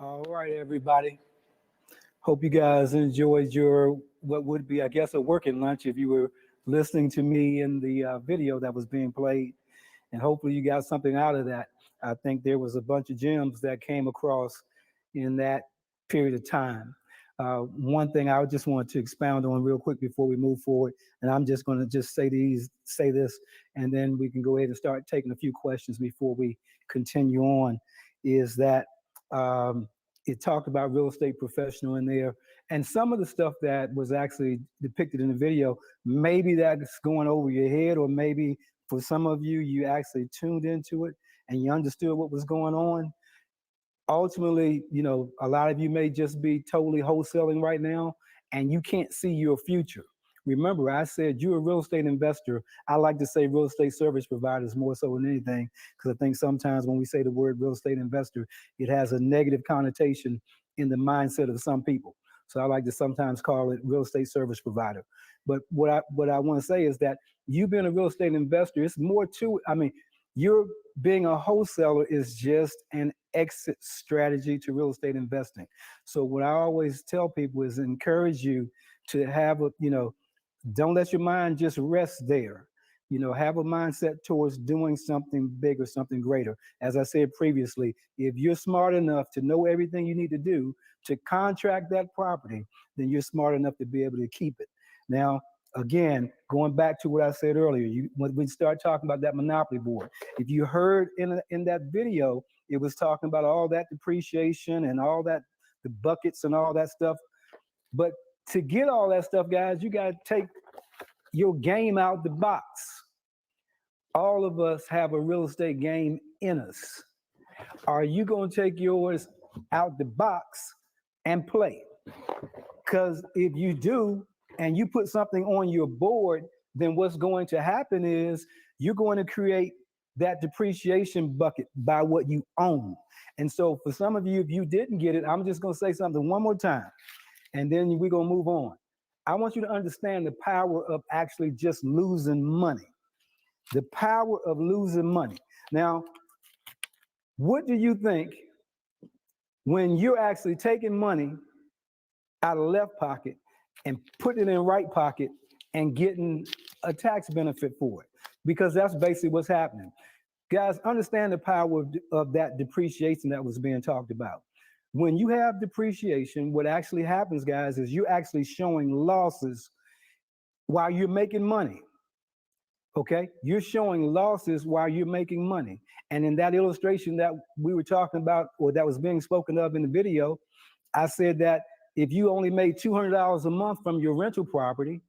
All right, everybody. Hope you guys enjoyed your what would be, I guess, a working lunch if you were listening to me in the video that was being played, and hopefully you got something out of that. I think there was a bunch of gems that came across in that period of time. One thing I just want to expound on real quick before we move forward, and I'm just going to just say this, and then we can go ahead and start taking a few questions before we continue on. Is that it talked about real estate professional in there, and some of the stuff that was actually depicted in the video, maybe that's going over your head, or maybe for some of you, you actually tuned into it and you understood what was going on. Ultimately, a lot of you may just be totally wholesaling right now and you can't see your future. Remember, I said you're a real estate investor. I like to say real estate service providers more so than anything, because I think sometimes when we say the word real estate investor, it has a negative connotation in the mindset of some people. So I like to sometimes call it real estate service provider. But what I want to say is that you being a real estate investor, it's more to it. I mean, you're being a wholesaler is just an exit strategy to real estate investing. So what I always tell people is encourage you to have don't let your mind just rest there. Have a mindset towards doing something bigger, something greater. As I said previously, if you're smart enough to know everything you need to do to contract that property, then you're smart enough to be able to keep it. Now, again, going back to what I said earlier, when we start talking about that monopoly board, if you heard in that video, it was talking about all that depreciation and all that, the buckets and all that stuff. But to get all that stuff, guys, you got to take your game out the box. All of us have a real estate game in us. Are you going to take yours out the box and play? Because if you do, and you put something on your board, then what's going to happen is you're going to create that depreciation bucket by what you own. And so for some of you, if you didn't get it, I'm just going to say something one more time, and then we're going to move on. I want you to understand the power of actually just losing money. The power of losing money. Now, what do you think when you're actually taking money out of left pocket and putting it in right pocket and getting a tax benefit for it? Because that's basically what's happening. Guys, understand the power of that depreciation that was being talked about. When you have depreciation, what actually happens, guys, is you're actually showing losses while you're making money. Okay? You're showing losses while you're making money. And in that illustration that we were talking about, or that was being spoken of in the video, I said that if you only made $200 a month from your rental property,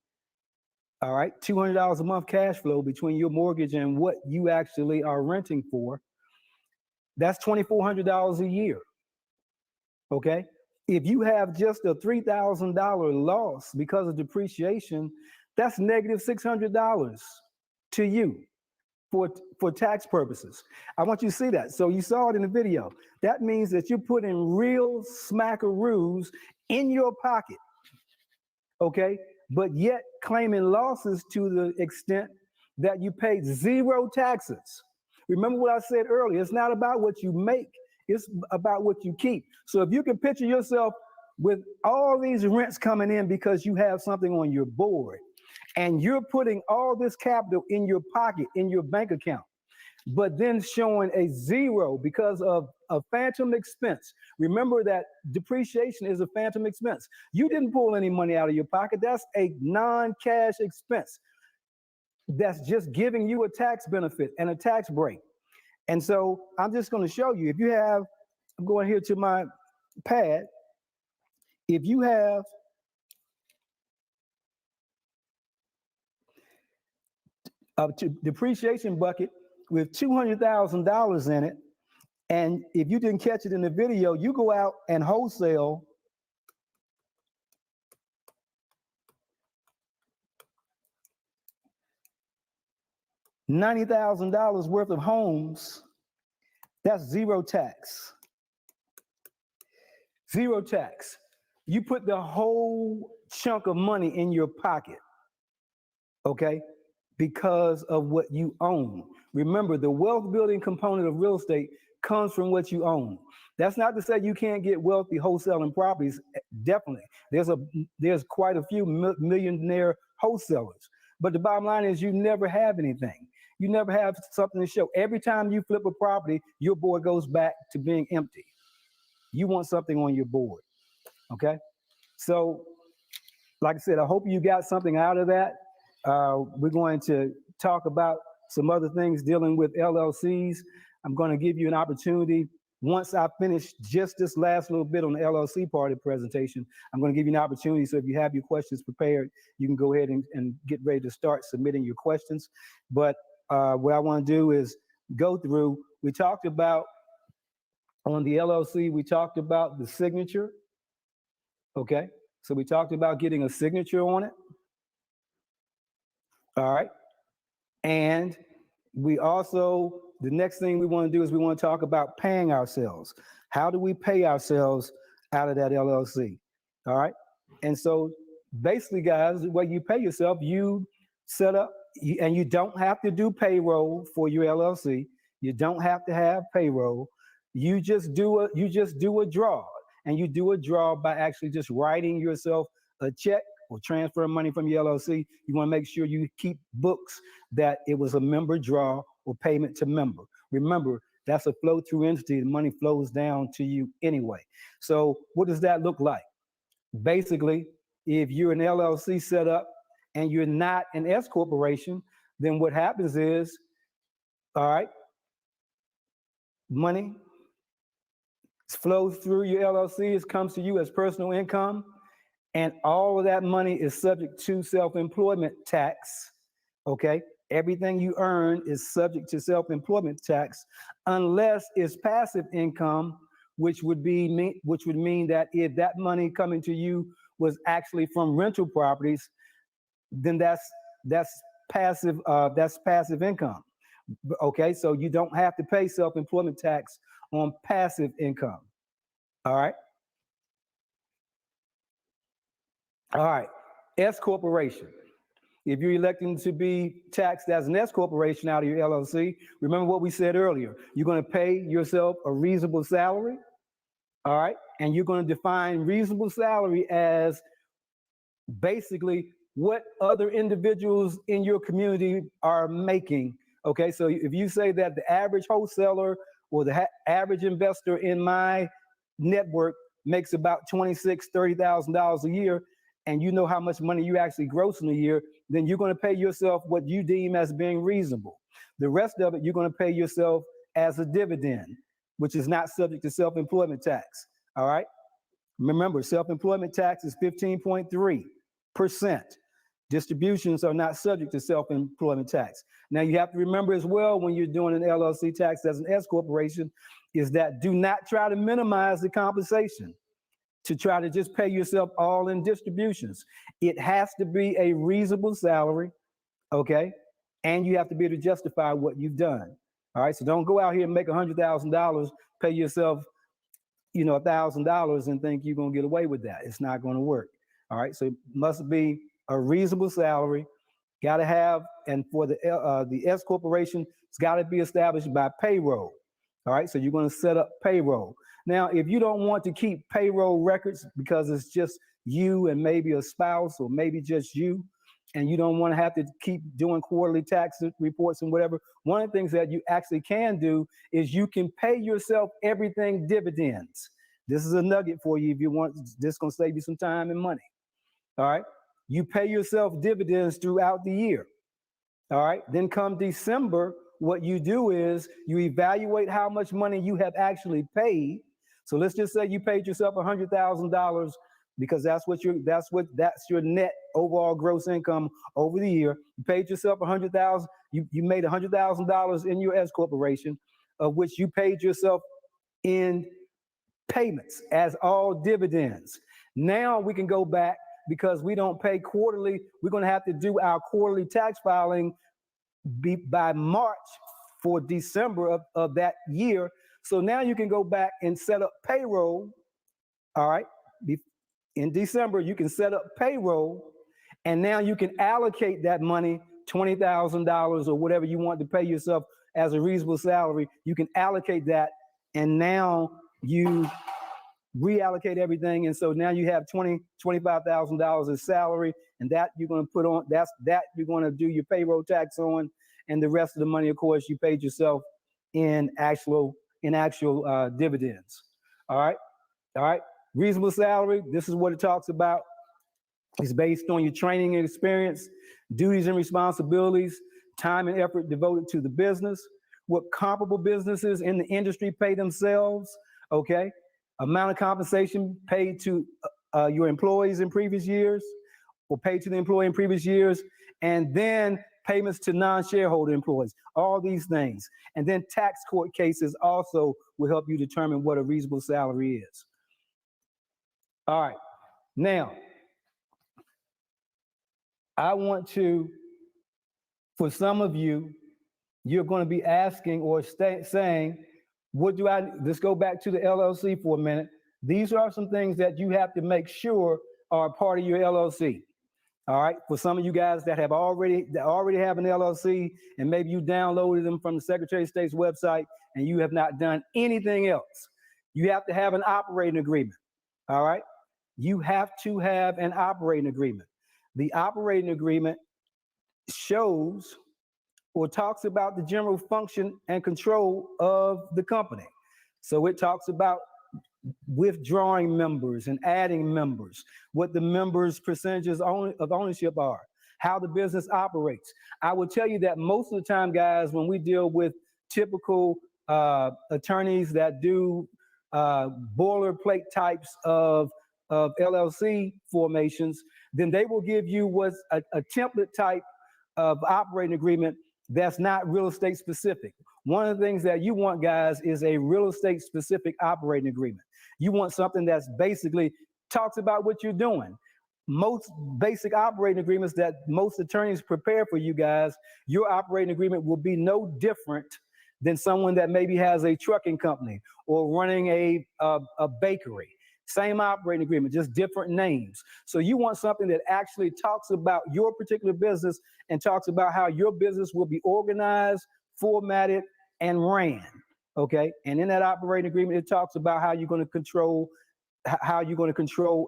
all right, $200 a month cash flow between your mortgage and what you actually are renting for, that's $2,400 a year. Okay? If you have just a $3,000 loss because of depreciation, that's negative $600 to you for tax purposes. I want you to see that. So you saw it in the video. That means that you're putting real smackaroos in your pocket, okay? But yet claiming losses to the extent that you paid zero taxes. Remember what I said earlier, it's not about what you make, it's about what you keep. So if you can picture yourself with all these rents coming in because you have something on your board, and you're putting all this capital in your pocket, in your bank account, but then showing a zero because of a phantom expense. Remember that depreciation is a phantom expense. You didn't pull any money out of your pocket. That's a non-cash expense. That's just giving you a tax benefit and a tax break. And so I'm just going to show you, if you have, I'm going here to my pad, if you have a depreciation bucket with $200,000 in it, and if you didn't catch it in the video, you go out and wholesale $90,000 worth of homes, that's zero tax. Zero tax. You put the whole chunk of money in your pocket, okay? Because of what you own. Remember, the wealth building component of real estate comes from what you own. That's not to say you can't get wealthy wholesaling properties. Definitely, there's quite a few millionaire wholesalers. But the bottom line is you never have anything. You never have something to show. Every time you flip a property, your board goes back to being empty. You want something on your board, okay? So, like I said, I hope you got something out of that. We're going to talk about some other things dealing with LLCs. I'm going to give you an opportunity. Once I finish just this last little bit on the LLC part of the presentation, I'm going to give you an opportunity. So if you have your questions prepared, you can go ahead and get ready to start submitting your questions. But what I want to do is go through, we talked about on the LLC, we talked about the signature, okay? So we talked about getting a signature on it, all right? And we also, the next thing we want to do is we want to talk about paying ourselves. How do we pay ourselves out of that LLC, all right? And so basically, guys, the way you pay yourself, you set up, and you don't have to do payroll for your LLC. You don't have to have payroll. You just do a draw, and you do a draw by actually just writing yourself a check or transfer money from your LLC. You want to make sure you keep books that it was a member draw or payment to member. Remember, that's a flow-through entity. The money flows down to you anyway. So what does that look like? Basically, if you're an LLC set up and you're not an S corporation, then what happens is, all right, money flows through your LLC, it comes to you as personal income, and all of that money is subject to self-employment tax, okay? Everything you earn is subject to self-employment tax unless it's passive income, which would mean that if that money coming to you was actually from rental properties, then that's passive income. Okay, so you don't have to pay self-employment tax on passive income. All right. All right. S corporation. If you're electing to be taxed as an S corporation out of your LLC, remember what we said earlier. You're going to pay yourself a reasonable salary. All right. And you're going to define reasonable salary as basically what other individuals in your community are making. Okay, so if you say that the average wholesaler or the average investor in my network makes about $26,000–$30,000 a year, and you know how much money you actually gross in a year, then you're going to pay yourself what you deem as being reasonable. The rest of it, you're going to pay yourself as a dividend, which is not subject to self-employment tax. All right. Remember, self-employment tax is 15.3%. Distributions are not subject to self-employment tax. Now, you have to remember as well when you're doing an LLC tax as an S corporation is that do not try to minimize the compensation to try to just pay yourself all in distributions. It has to be a reasonable salary, okay? And you have to be able to justify what you've done. All right, so don't go out here and make $100,000, pay yourself, $1,000 and think you're gonna get away with that. It's not gonna work. All right, so it must be a reasonable salary. Got to have, and for the S corporation, it's got to be established by payroll. All right, so you're going to set up payroll. Now, if you don't want to keep payroll records because it's just you and maybe a spouse or maybe just you, and you don't want to have to keep doing quarterly tax reports and whatever, one of the things that you actually can do is you can pay yourself everything dividends. This is a nugget for you if you want. This is going to save you some time and money. All right. You pay yourself dividends throughout the year. All right. Then come December, what you do is you evaluate how much money you have actually paid. So let's just say you paid yourself $100,000 because that's your net overall gross income over the year. You paid yourself $100,000. You made $100,000 in your S corporation, of which you paid yourself in payments as all dividends. Now we can go back. Because we don't pay quarterly, we're going to have to do our quarterly tax filing by March for December of that year. So now you can go back and set up payroll. All right. In December, you can set up payroll, and now you can allocate that money, $20,000 or whatever you want to pay yourself as a reasonable salary. You can allocate that and now you reallocate everything, and so now you have $25,000 as salary, and that you're going to put on, that you're going to do your payroll tax on, and the rest of the money, of course, you paid yourself in actual dividends. All right. Reasonable salary. This is what it talks about. It's based on your training and experience, duties and responsibilities, time and effort devoted to the business, what comparable businesses in the industry pay themselves, okay? Amount of compensation paid to your employees in previous years, or paid to the employee in previous years, and then payments to non-shareholder employees, all these things. And then tax court cases also will help you determine what a reasonable salary is. All right, now, I want to, for some of you, you're going to be asking or saying, what do I, let's go back to the LLC for a minute. These are some things that you have to make sure are part of your LLC. All right, for some of you guys that already have an LLC, and maybe you downloaded them from the Secretary of State's website and you have not done anything else, you have to have an operating agreement. All right, you have to have an operating agreement. The operating agreement shows or talks about the general function and control of the company. So it talks about withdrawing members and adding members, what the members' percentages of ownership are, how the business operates. I will tell you that most of the time, guys, when we deal with typical attorneys that do boilerplate types of LLC formations, then they will give you what's a template type of operating agreement that's not real estate specific. One of the things that you want, guys, is a real estate specific operating agreement. You want something that's basically talks about what you're doing. Most basic operating agreements that most attorneys prepare for you guys, your operating agreement will be no different than someone that maybe has a trucking company or running a bakery. Same operating agreement, just different names. So you want something that actually talks about your particular business and talks about how your business will be organized, formatted, and ran, okay? And in that operating agreement, it talks about how you're going to control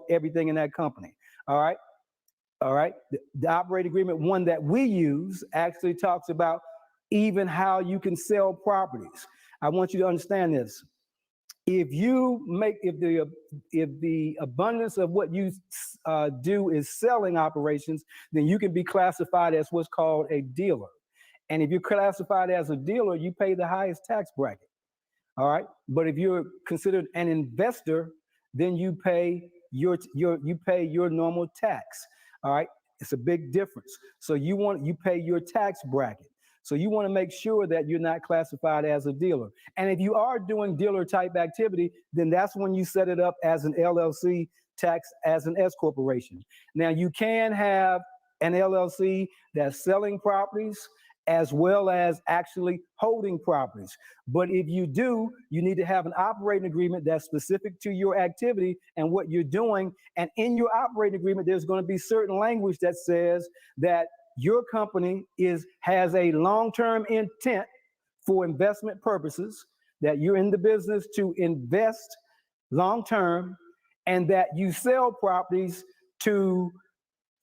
everything in that company, all right? All right, the operating agreement, one that we use, actually talks about even how you can sell properties. I want you to understand this. If the abundance of what you do is selling operations, then you can be classified as what's called a dealer. And if you're classified as a dealer, you pay the highest tax bracket. All right. But if you're considered an investor, then you pay your normal tax. All right. It's a big difference. So you pay your tax bracket. So you want to make sure that you're not classified as a dealer. And if you are doing dealer type activity, then that's when you set it up as an LLC, tax as an S corporation. Now you can have an LLC that's selling properties as well as actually holding properties. But if you do, you need to have an operating agreement that's specific to your activity and what you're doing. And in your operating agreement, there's going to be certain language that says that your company has a long-term intent for investment purposes, that you're in the business to invest long-term, and that you sell properties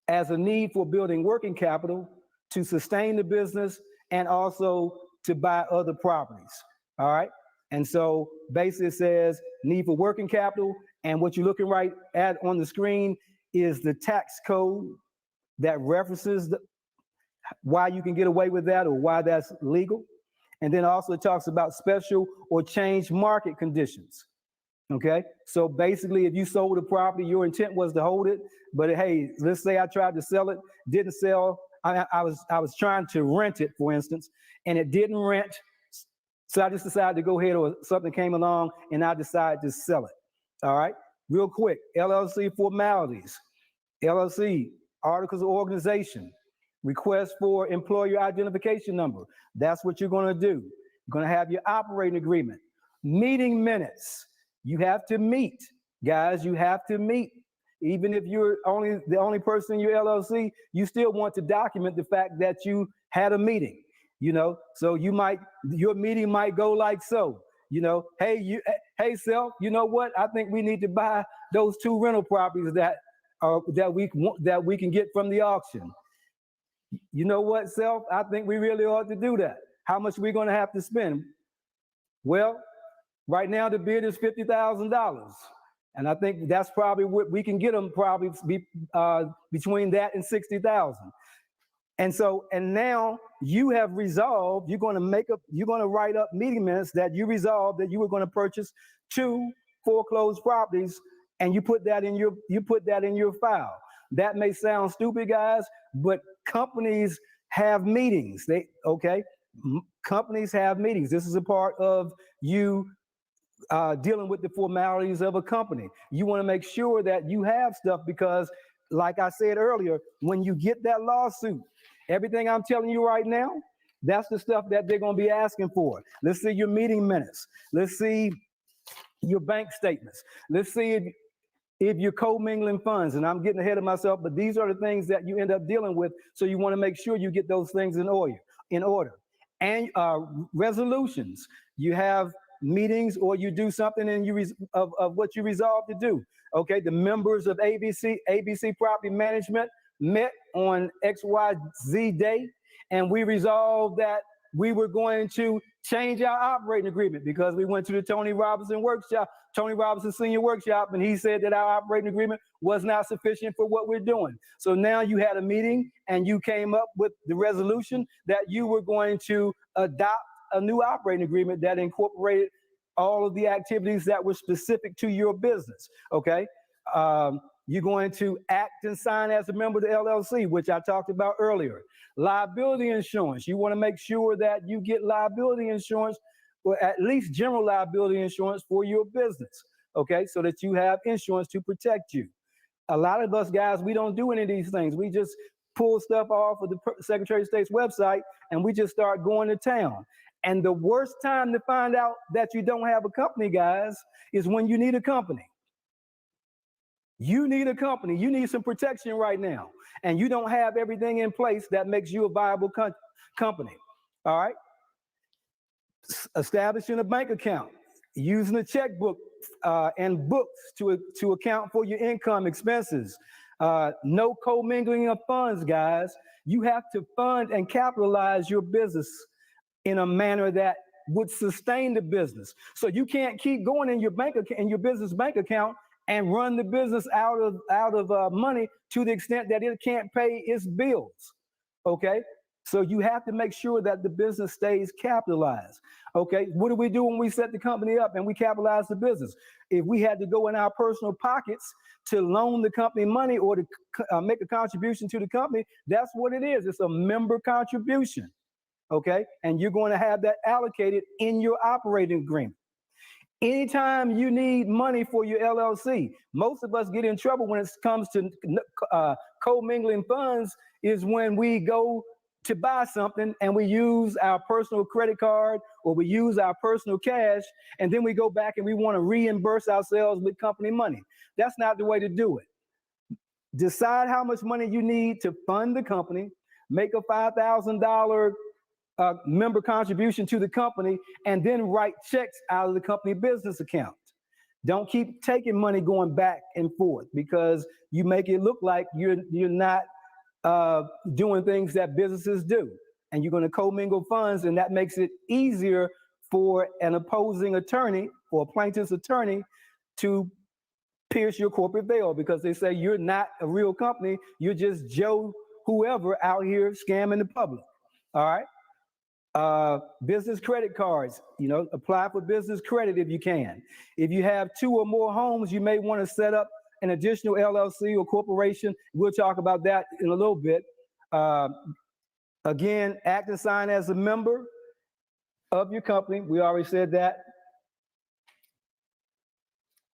as a need for building working capital, to sustain the business, and also to buy other properties, all right? And so basically it says need for working capital, and what you're looking right at on the screen is the tax code that references why you can get away with that or why that's legal. And then also it talks about special or changed market conditions, okay? So basically if you sold a property, your intent was to hold it, but hey, let's say I tried to sell it, didn't sell, I was trying to rent it, for instance, and it didn't rent, so I just decided to go ahead, or something came along and I decided to sell it, all right? Real quick, LLC formalities, LLC, articles of organization, request for employer identification number. That's what you're going to do. You're going to have your operating agreement. Meeting minutes. You have to meet, guys. You have to meet. Even if you're the only person in your LLC, you still want to document the fact that you had a meeting. You know, so your meeting might go like so. You know, hey, self, you know what? I think we need to buy those 2 rental properties that we can get from the auction. You know what, self? I think we really ought to do that. How much are we going to have to spend? Well, right now the bid is $50,000, and I think that's probably what we can get them. Probably between that and 60,000. And now you have resolved, you're going to write up meeting minutes that you resolved that you were going to purchase 2 foreclosed properties, and you put that in your file. That may sound stupid, guys, but companies have meetings. Companies have meetings. This is a part of you dealing with the formalities of a company. You want to make sure that you have stuff because, like I said earlier, when you get that lawsuit, everything I'm telling you right now, that's the stuff that they're going to be asking for. Let's see your meeting minutes. Let's see your bank statements. Let's see if you're co-mingling funds. And I'm getting ahead of myself, but these are the things that you end up dealing with. So you want to make sure you get those things in order. And resolutions. You have meetings or you do something and of what you resolve to do. Okay, the members of ABC Property Management met on XYZ day, and we resolved that we were going to change our operating agreement because we went to the Tony Robinson Senior Workshop, and he said that our operating agreement was not sufficient for what we're doing. So now you had a meeting and you came up with the resolution that you were going to adopt a new operating agreement that incorporated all of the activities that were specific to your business, okay? You're going to act and sign as a member of the LLC, which I talked about earlier. Liability insurance. You want to make sure that you get liability insurance, or at least general liability insurance for your business, okay? So that you have insurance to protect you. A lot of us guys, we don't do any of these things. We just pull stuff off of the Secretary of State's website and we just start going to town. And the worst time to find out that you don't have a company, guys, is when you need a company. You need a company. You need some protection right now. And you don't have everything in place that makes you a viable company. All right? Establishing a bank account, using a checkbook and books to account for your income expenses. No commingling of funds, guys. You have to fund and capitalize your business in a manner that would sustain the business. So you can't keep going in your business bank account and run the business out of money to the extent that it can't pay its bills. Okay, so you have to make sure that the business stays capitalized. Okay, what do we do when we set the company up and we capitalize the business? If we had to go in our personal pockets to loan the company money or to make a contribution to the company, that's what it is. It's a member contribution. Okay, and you're going to have that allocated in your operating agreement. Anytime you need money for your LLC, most of us get in trouble when it comes to commingling funds is when we go to buy something and we use our personal credit card or we use our personal cash, and then we go back and we want to reimburse ourselves with company money. That's not the way to do it. Decide how much money you need to fund the company, make a $5,000 member contribution to the company, and then write checks out of the company business account. Don't keep taking money going back and forth because you make it look like you're not doing things that businesses do, and you're going to commingle funds, and that makes it easier for an opposing attorney or a plaintiff's attorney to pierce your corporate veil because they say you're not a real company, you're just Joe whoever out here scamming the public. All right. Business credit cards, apply for business credit if you can. If you have 2 or more homes, you may want to set up an additional LLC or corporation. We'll talk about that in a little bit. Again, act and sign as a member of your company. We already said that.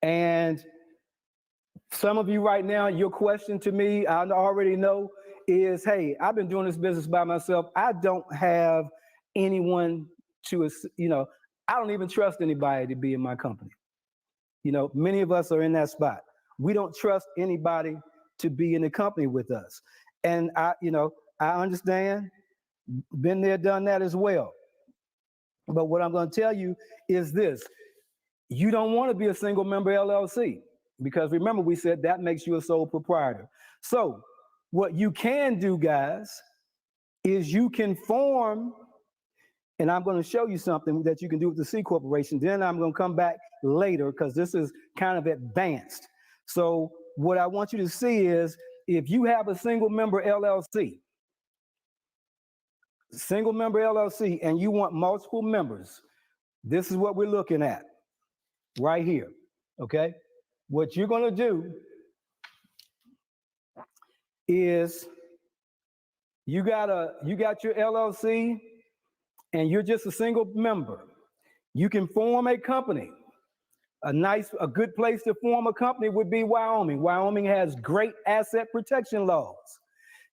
And some of you right now, your question to me, I already know, is, hey, I've been doing this business by myself. I don't have anyone to, I don't even trust anybody to be in my company. Many of us are in that spot. We don't trust anybody to be in the company with us. And I understand, been there, done that as well. But what I'm going to tell you is this. You don't want to be a single member LLC because remember we said that makes you a sole proprietor. So what you can do, guys, is you can form, and I'm going to show you something that you can do with the C Corporation. Then I'm going to come back later because this is kind of advanced. So what I want you to see is if you have a single member LLC, and you want multiple members, this is what we're looking at right here, okay? What you're going to do is you got your LLC and you're just a single member. You can form a company. A good place to form a company would be Wyoming. Wyoming has great asset protection laws.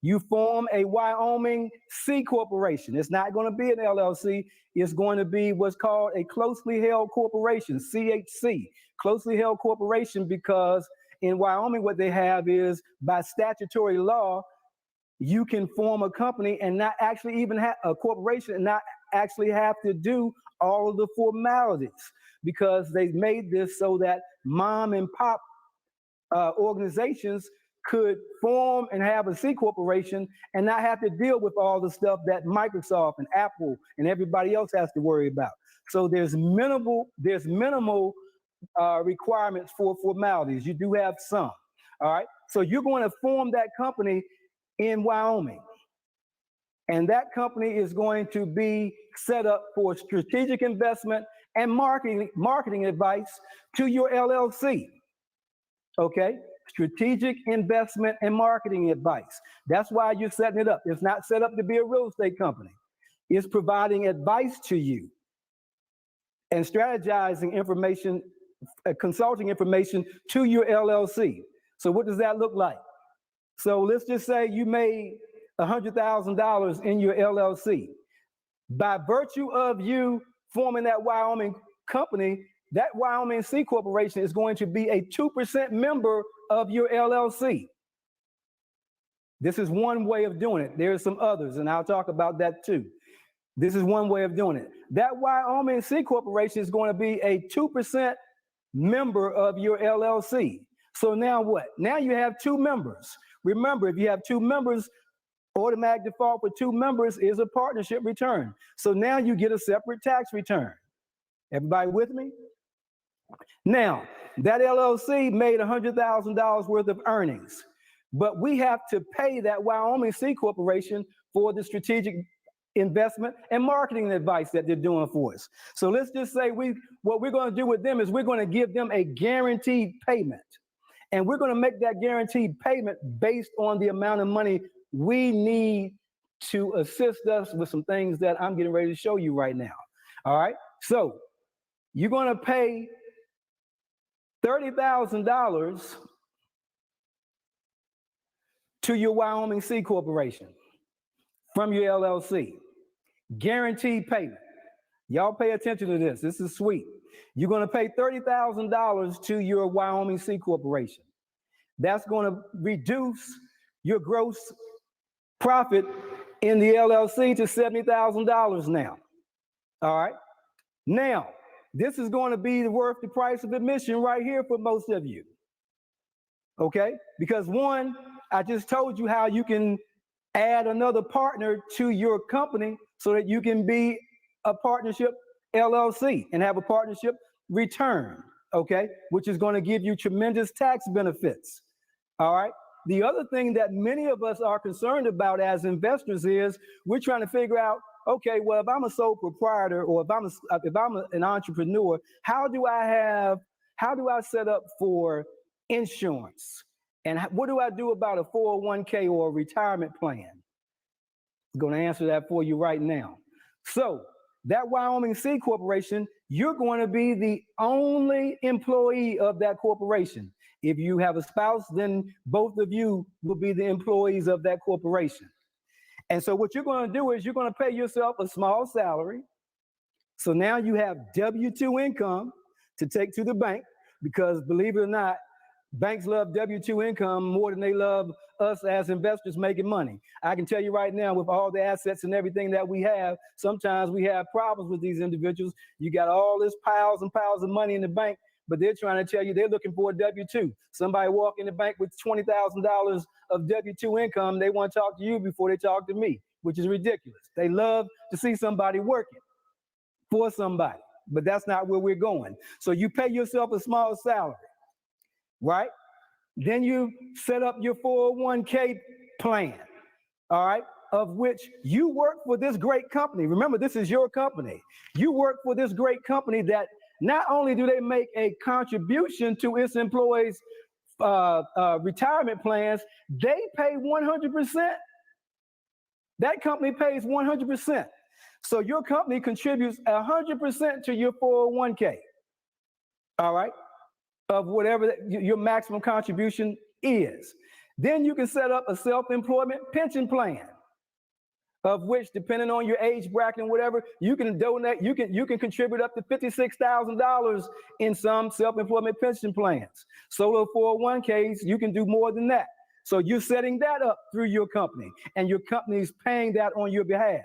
You form a Wyoming C corporation. It's not going to be an LLC. It's going to be what's called a closely held corporation, CHC, closely held corporation, because in Wyoming what they have is by statutory law, you can form a company and not actually even have a corporation and not actually have to do all of the formalities, because they've made this so that mom and pop organizations could form and have a C corporation and not have to deal with all the stuff that Microsoft and Apple and everybody else has to worry about. So there's minimal requirements for formalities. You do have some, all right? So you're going to form that company in Wyoming. And that company is going to be set up for strategic investment and marketing advice to your LLC, okay? Strategic investment and marketing advice. That's why you're setting it up. It's not set up to be a real estate company. It's providing advice to you and strategizing information, consulting information to your LLC. So what does that look like? So let's just say you made $100,000 in your LLC. By virtue of you forming that Wyoming company, that Wyoming C Corporation is going to be a 2% member of your LLC. This is one way of doing it. There are some others, and I'll talk about that too. This is one way of doing it. That Wyoming C Corporation is going to be a 2% member of your LLC. So now what? Now you have two members. Remember, if you have two members, automatic default for two members is a partnership return. So now you get a separate tax return. Everybody with me? Now, that LLC made $100,000 worth of earnings, but we have to pay that Wyoming C Corporation for the strategic investment and marketing advice that they're doing for us. So let's just say what we're going to do with them is we're going to give them a guaranteed payment. And we're going to make that guaranteed payment based on the amount of money we need to assist us with some things that I'm getting ready to show you right now. All right? So you're going to pay $30,000 to your Wyoming C Corporation from your LLC. Guaranteed payment. Y'all pay attention to this. This is sweet. You're going to pay $30,000 to your Wyoming C Corporation. That's going to reduce your gross profit in the LLC to $70,000 now. All right? Now, this is going to be worth the price of admission right here for most of you. Okay? Because one, I just told you how you can add another partner to your company so that you can be a partnership LLC and have a partnership return, okay? Which is going to give you tremendous tax benefits. All right? The other thing that many of us are concerned about as investors is we're trying to figure out, okay, well, if I'm a sole proprietor or if I'm an entrepreneur, how do I set up for insurance? And what do I do about a 401k or a retirement plan? I'm going to answer that for you right now. So that Wyoming C Corporation, you're going to be the only employee of that corporation. If you have a spouse, then both of you will be the employees of that corporation. And so what you're going to do is you're going to pay yourself a small salary. So now you have W-2 income to take to the bank, because believe it or not, Banks love W-2 income more than they love us as investors making money. I can tell you right now, with all the assets and everything that we have, sometimes we have problems with these individuals. You got all this piles and piles of money in the bank, but they're trying to tell you they're looking for a W-2. Somebody walk in the bank with $20,000 of W-2 income, they want to talk to you before they talk to me, which is ridiculous. They love to see somebody working for somebody, but that's not where we're going. So you pay yourself a small salary, right? Then you set up your 401k plan, all right, of which you work for this great company. Remember, this is your company. You work for this great company that not only do they make a contribution to its employees' retirement plans, they pay 100%. That company pays 100%. So your company contributes 100% to your 401k, all right, of whatever your maximum contribution is. Then you can set up a self-employment pension plan, of which, depending on your age bracket and whatever, you can donate, you can contribute up to $56,000 in some self-employment pension plans. Solo 401ks, you can do more than that. So you're setting that up through your company, and your company is paying that on your behalf.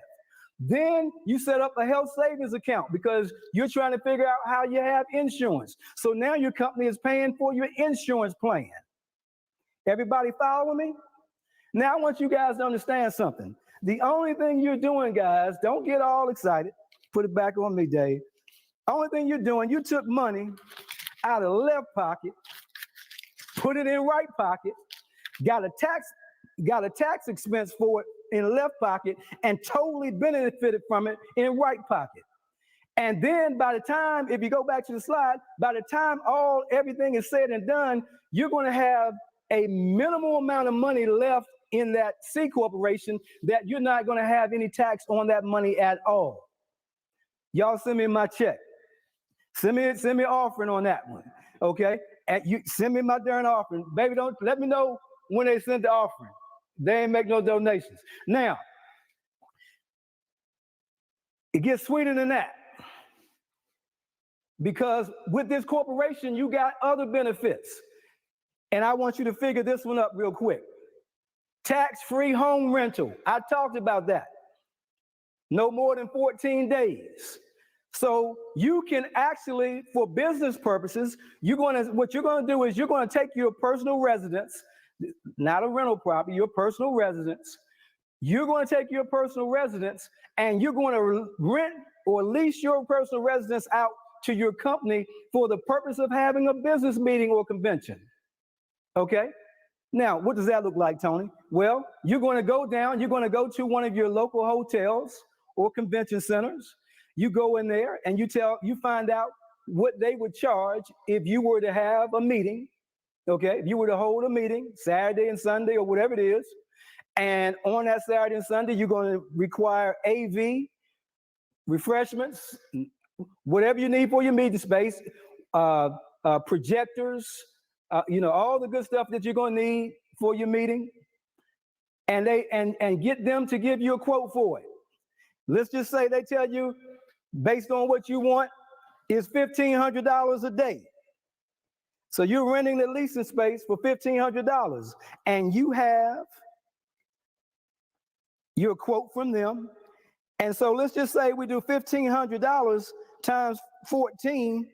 Then you set up a health savings account because you're trying to figure out how you have insurance. So now your company is paying for your insurance plan. Everybody follow me? Now I want you guys to understand something. The only thing you're doing, guys, don't get all excited. Put it back on me, Dave. Only thing you're doing, you took money out of left pocket, put it in right pocket, got a tax expense for it in left pocket, and totally benefited from it in right pocket. And then by the time, if you go back to the slide, by the time everything is said and done, you're going to have a minimal amount of money left in that C corporation that you're not going to have any tax on that money at all. Y'all send me my check. Send me an offering on that one, okay? And you send me my darn offering. Baby, don't let me know when they send the offering. They ain't make no donations. Now, it gets sweeter than that. Because with this corporation, you got other benefits. And I want you to figure this one up real quick. Tax-free home rental. I talked about that. No more than 14 days. So you can actually, for business purposes, what you're going to do is you're going to take your personal residence, not a rental property, your personal residence. You're going to take your personal residence and you're going to rent or lease your personal residence out to your company for the purpose of having a business meeting or convention. Okay? Now, what does that look like, Tony? Well, you're going to go to one of your local hotels or convention centers. You go in there and you find out what they would charge if you were to have a meeting. Okay, if you were to hold a meeting Saturday and Sunday or whatever it is, and on that Saturday and Sunday, you're going to require AV, refreshments, whatever you need for your meeting space, projectors, all the good stuff that you're going to need for your meeting, and get them to give you a quote for it. Let's just say they tell you, based on what you want, is $1,500 a day. So you're renting the leasing space for $1,500, and you have your quote from them. And so let's just say we do $1,500 times 14,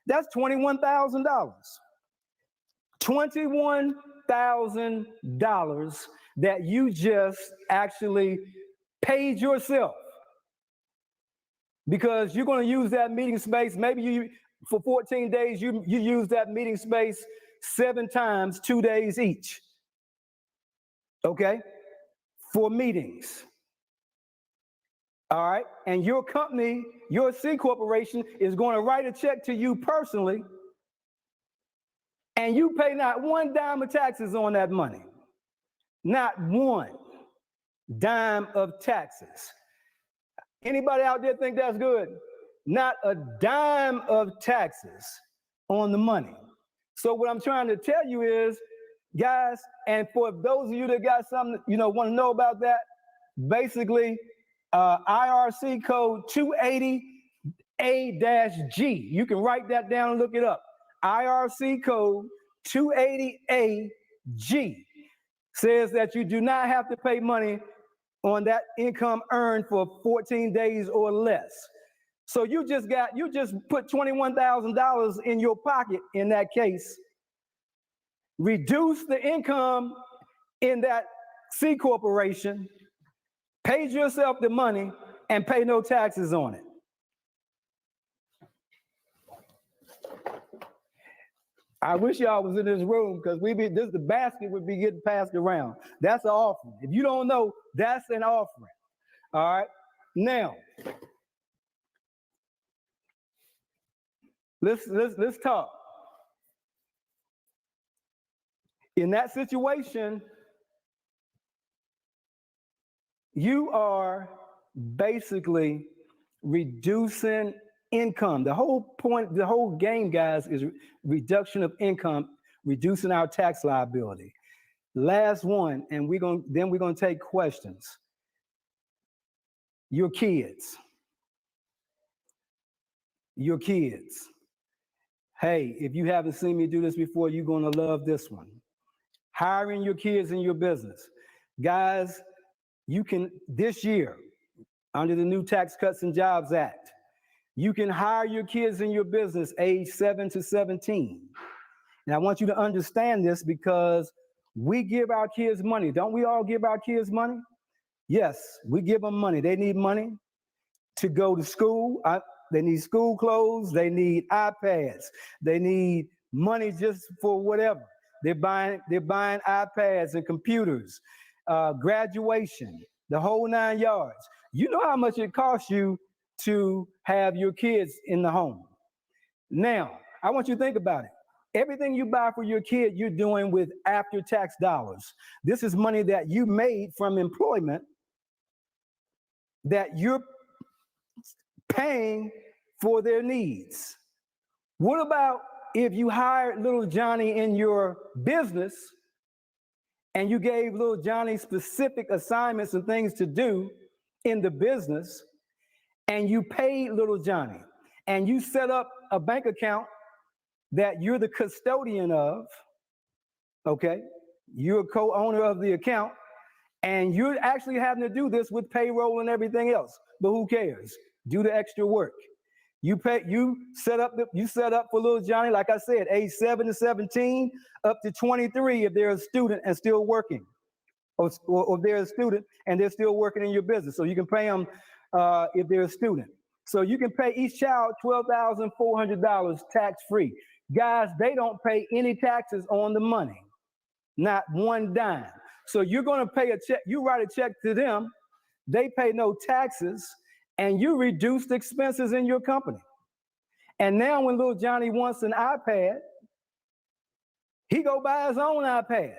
that's $21,000. $21,000 that you just actually paid yourself, because you're going to use that meeting space. Maybe for 14 days, you use that meeting space 7 times, 2 days each, okay, for meetings. All right, and your company, your C corporation, is going to write a check to you personally, and you pay not one dime of taxes on that money. Not one dime of taxes. Anybody out there think that's good? Not a dime of taxes on the money. So what I'm trying to tell you is, guys, and for those of you that got something, want to know about that, basically, IRC code 280A-G. You can write that down and look it up. IRC code 280AG says that you do not have to pay money on that income earned for 14 days or less. So you just put $21,000 in your pocket in that case, reduce the income in that C corporation, paid yourself the money, and pay no taxes on it. I wish y'all was in this room because the basket would be getting passed around. That's an offering. If you don't know, that's an offering. All right. Now, let's talk. In that situation, you are basically reducing income. The whole point, the whole game, guys, is reduction of income, reducing our tax liability. Last one, and we're gonna take questions. Your kids. Your kids. Hey, if you haven't seen me do this before, you're gonna love this one. Hiring your kids in your business. Guys, you can, this year, under the new Tax Cuts and Jobs Act, you can hire your kids in your business age 7 to 17. And I want you to understand this because we give our kids money. Don't we all give our kids money? Yes, we give them money. They need money to go to school. They need school clothes. They need iPads. They need money just for whatever. They're buying iPads and computers, graduation, the whole 9 yards. You know how much it costs you to have your kids in the home. Now, I want you to think about it. Everything you buy for your kid, you're doing with after-tax dollars. This is money that you made from employment that you're paying for their needs. What about if you hired little Johnny in your business and you gave little Johnny specific assignments and things to do in the business, and you paid little Johnny, and you set up a bank account that you're the custodian of, okay? You're a co-owner of the account, and you're actually having to do this with payroll and everything else, but who cares? Do the extra work. You set up for little Johnny, like I said, age 7 to 17, up to 23 if they're a student and still working, or they're a student and they're still working in your business. So you can pay them if they're a student. So you can pay each child $12,400 tax-free. Guys, they don't pay any taxes on the money, not one dime. So you're going to pay a check, you write a check to them, they pay no taxes, and you reduce the expenses in your company. And now when little Johnny wants an iPad, he go buy his own iPad,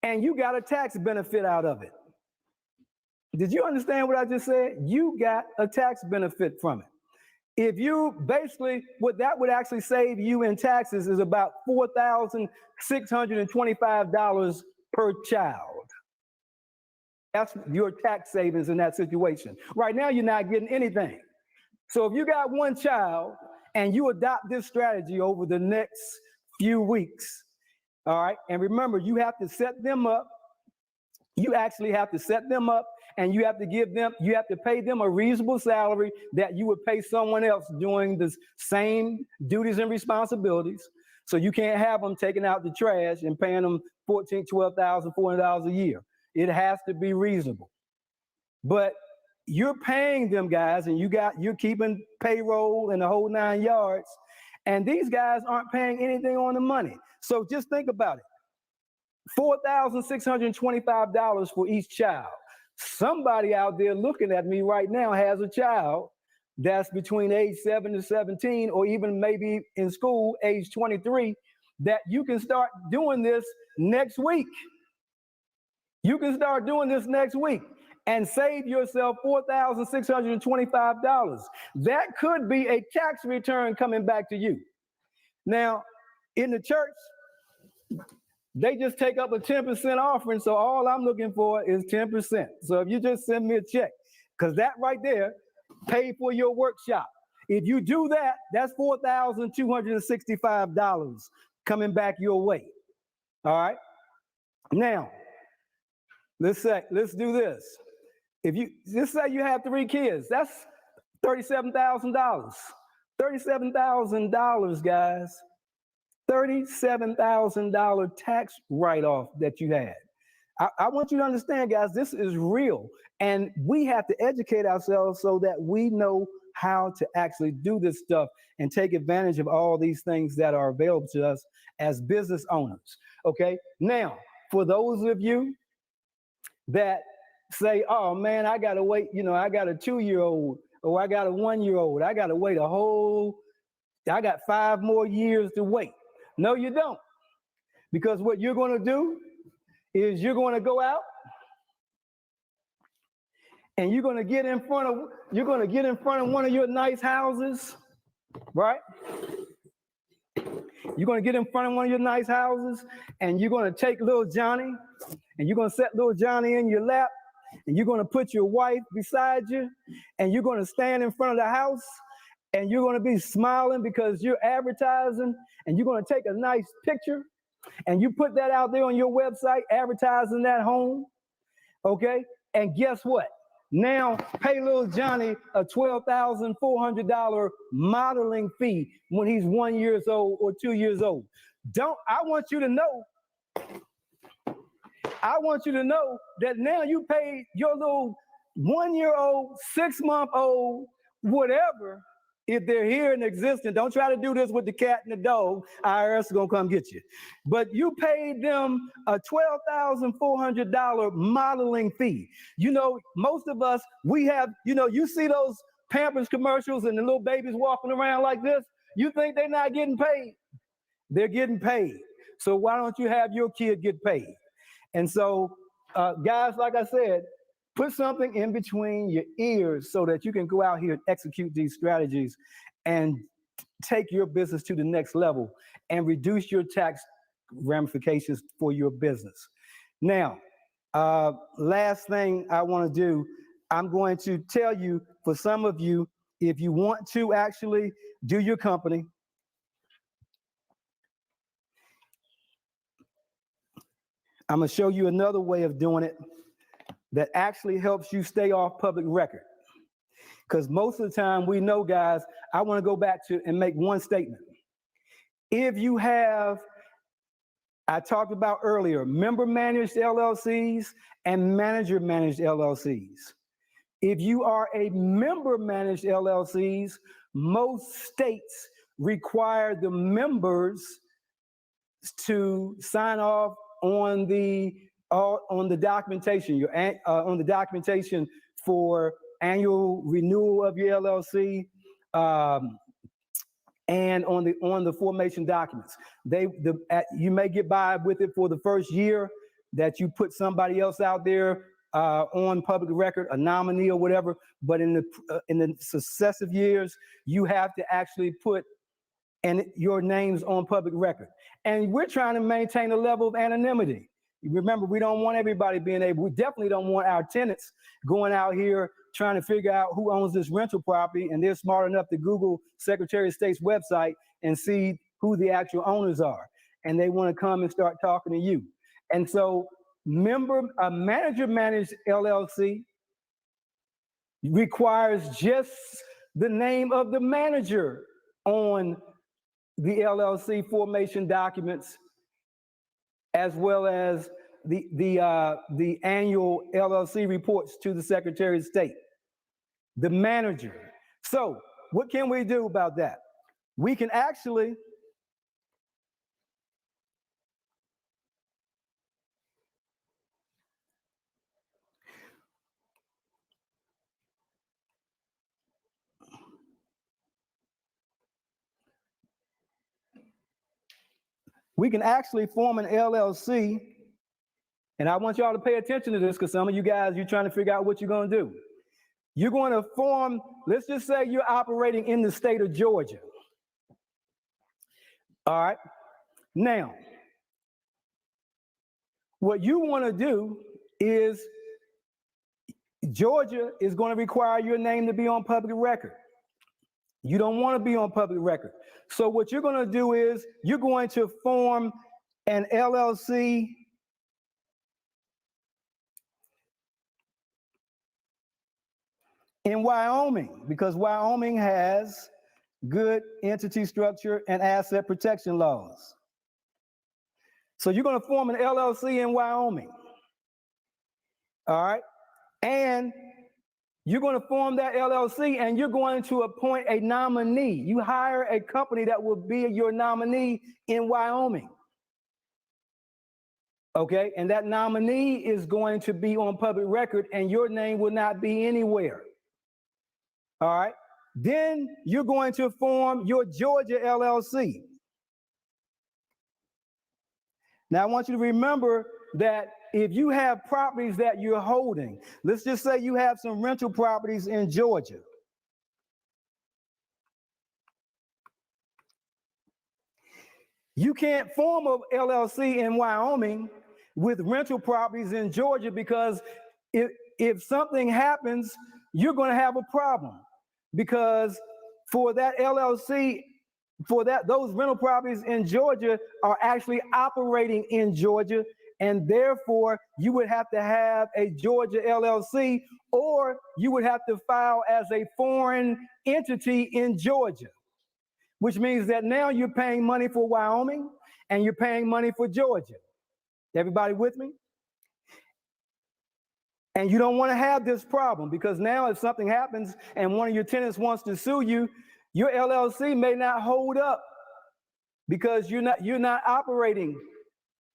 and you got a tax benefit out of it. Did you understand what I just said? You got a tax benefit from it. If you basically, what that would actually save you in taxes is about $4,625 per child. That's your tax savings in that situation. Right now, you're not getting anything. So if you got one child and you adopt this strategy over the next few weeks, all right, and remember, you have to set them up. You actually have to set them up, and you have to pay them a reasonable salary that you would pay someone else doing the same duties and responsibilities. So you can't have them taking out the trash and paying them $14,000, $12,000, $400 a year. It has to be reasonable. But you're paying them, guys, and you're keeping payroll and the whole 9 yards, and these guys aren't paying anything on the money. So just think about it. $4,625 for each child. Somebody out there looking at me right now has a child that's between age 7 to 17, or even maybe in school, age 23, that you can start doing this next week. You can start doing this next week and save yourself $4,625. That could be a tax return coming back to you. Now, in the church, they just take up a 10% offering, so all I'm looking for is 10%. So if you just send me a check, because that right there paid for your workshop. If you do that, that's $4,265 coming back your way. All right. Now, let's do this. If you just say you have 3 kids, that's $37,000. $37,000, guys. $37,000 tax write-off that you had. I want you to understand, guys, this is real. And we have to educate ourselves so that we know how to actually do this stuff and take advantage of all these things that are available to us as business owners. Okay? Now, for those of you that say, oh man, I gotta wait, I got a 2-year-old or I got a 1-year-old, I gotta wait I got 5 more years to wait. No, you don't. Because what you're gonna do is you're gonna go out and you're gonna get in front of one of your nice houses, right? You're gonna get in front of one of your nice houses and you're gonna take little Johnny and you're gonna set little Johnny in your lap and you're gonna put your wife beside you and you're gonna stand in front of the house and you're gonna be smiling because you're advertising and you're gonna take a nice picture and you put that out there on your website advertising that home, okay? And guess what? Now pay little Johnny a $12,400 modeling fee when he's 1 year old or 2 years old. I want you to know that now you paid your little 1-year-old, 6-month-old, whatever, if they're here and existing. Don't try to do this with the cat and the dog. IRS is gonna come get you. But you paid them a $12,400 modeling fee. Most of us, we have, you see those Pampers commercials and the little babies walking around like this. You think they're not getting paid? They're getting paid. So why don't you have your kid get paid? And so, guys, like I said, put something in between your ears so that you can go out here and execute these strategies and take your business to the next level and reduce your tax ramifications for your business. Now, last thing I want to do, I'm going to tell you, for some of you, if you want to actually do your company, I'm going to show you another way of doing it that actually helps you stay off public record. Because most of the time we know, guys, I want to go back to and make one statement. If you have, I talked about earlier, member-managed LLCs and manager-managed LLCs. If you are a member-managed LLCs, most states require the members to sign off on the documentation, on the documentation for annual renewal of your LLC, and on the formation documents. You may get by with it for the first year that you put somebody else out there on public record, a nominee or whatever. But in the successive years, you have to actually put your names on public record. And we're trying to maintain a level of anonymity. Remember, we don't want everybody we definitely don't want our tenants going out here trying to figure out who owns this rental property, and they're smart enough to Google Secretary of State's website and see who the actual owners are. And they want to come and start talking to you. And so a manager-managed LLC requires just the name of the manager on the LLC formation documents, as well as the annual LLC reports to the Secretary of State, the manager. So what can we do about that? We can actually form an LLC, and I want y'all to pay attention to this because some of you guys, you're trying to figure out what you're going to do. You're going to form, let's just say you're operating in the state of Georgia. All right. Now, what you want to do is, Georgia is going to require your name to be on public record. You don't want to be on public record. So what you're going to do is you're going to form an LLC in Wyoming, because Wyoming has good entity structure and asset protection laws. So you're going to form an LLC in Wyoming. All right. And you're going to form that LLC and you're going to appoint a nominee. You hire a company that will be your nominee in Wyoming. Okay. And that nominee is going to be on public record and your name will not be anywhere. All right. Then you're going to form your Georgia LLC. Now, I want you to remember that if you have properties that you're holding, let's just say you have some rental properties in Georgia. You can't form an LLC in Wyoming with rental properties in Georgia because if something happens, you're going to have a problem. Because for that LLC, those rental properties in Georgia are actually operating in Georgia, and therefore you would have to have a Georgia LLC, or you would have to file as a foreign entity in Georgia, which means that now you're paying money for Wyoming and you're paying money for Georgia. Everybody with me? And you don't want to have this problem, because now if something happens and one of your tenants wants to sue you, your LLC may not hold up because you're not operating.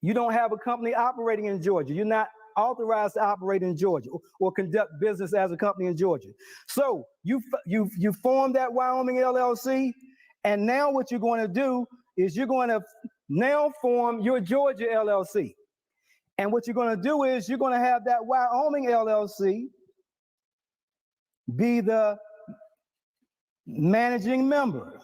You don't have a company operating in Georgia. You're not authorized to operate in Georgia or conduct business as a company in Georgia. So you form that Wyoming LLC, and now what you're going to do is you're going to now form your Georgia LLC. And what you're going to do is you're going to have that Wyoming LLC be the managing member.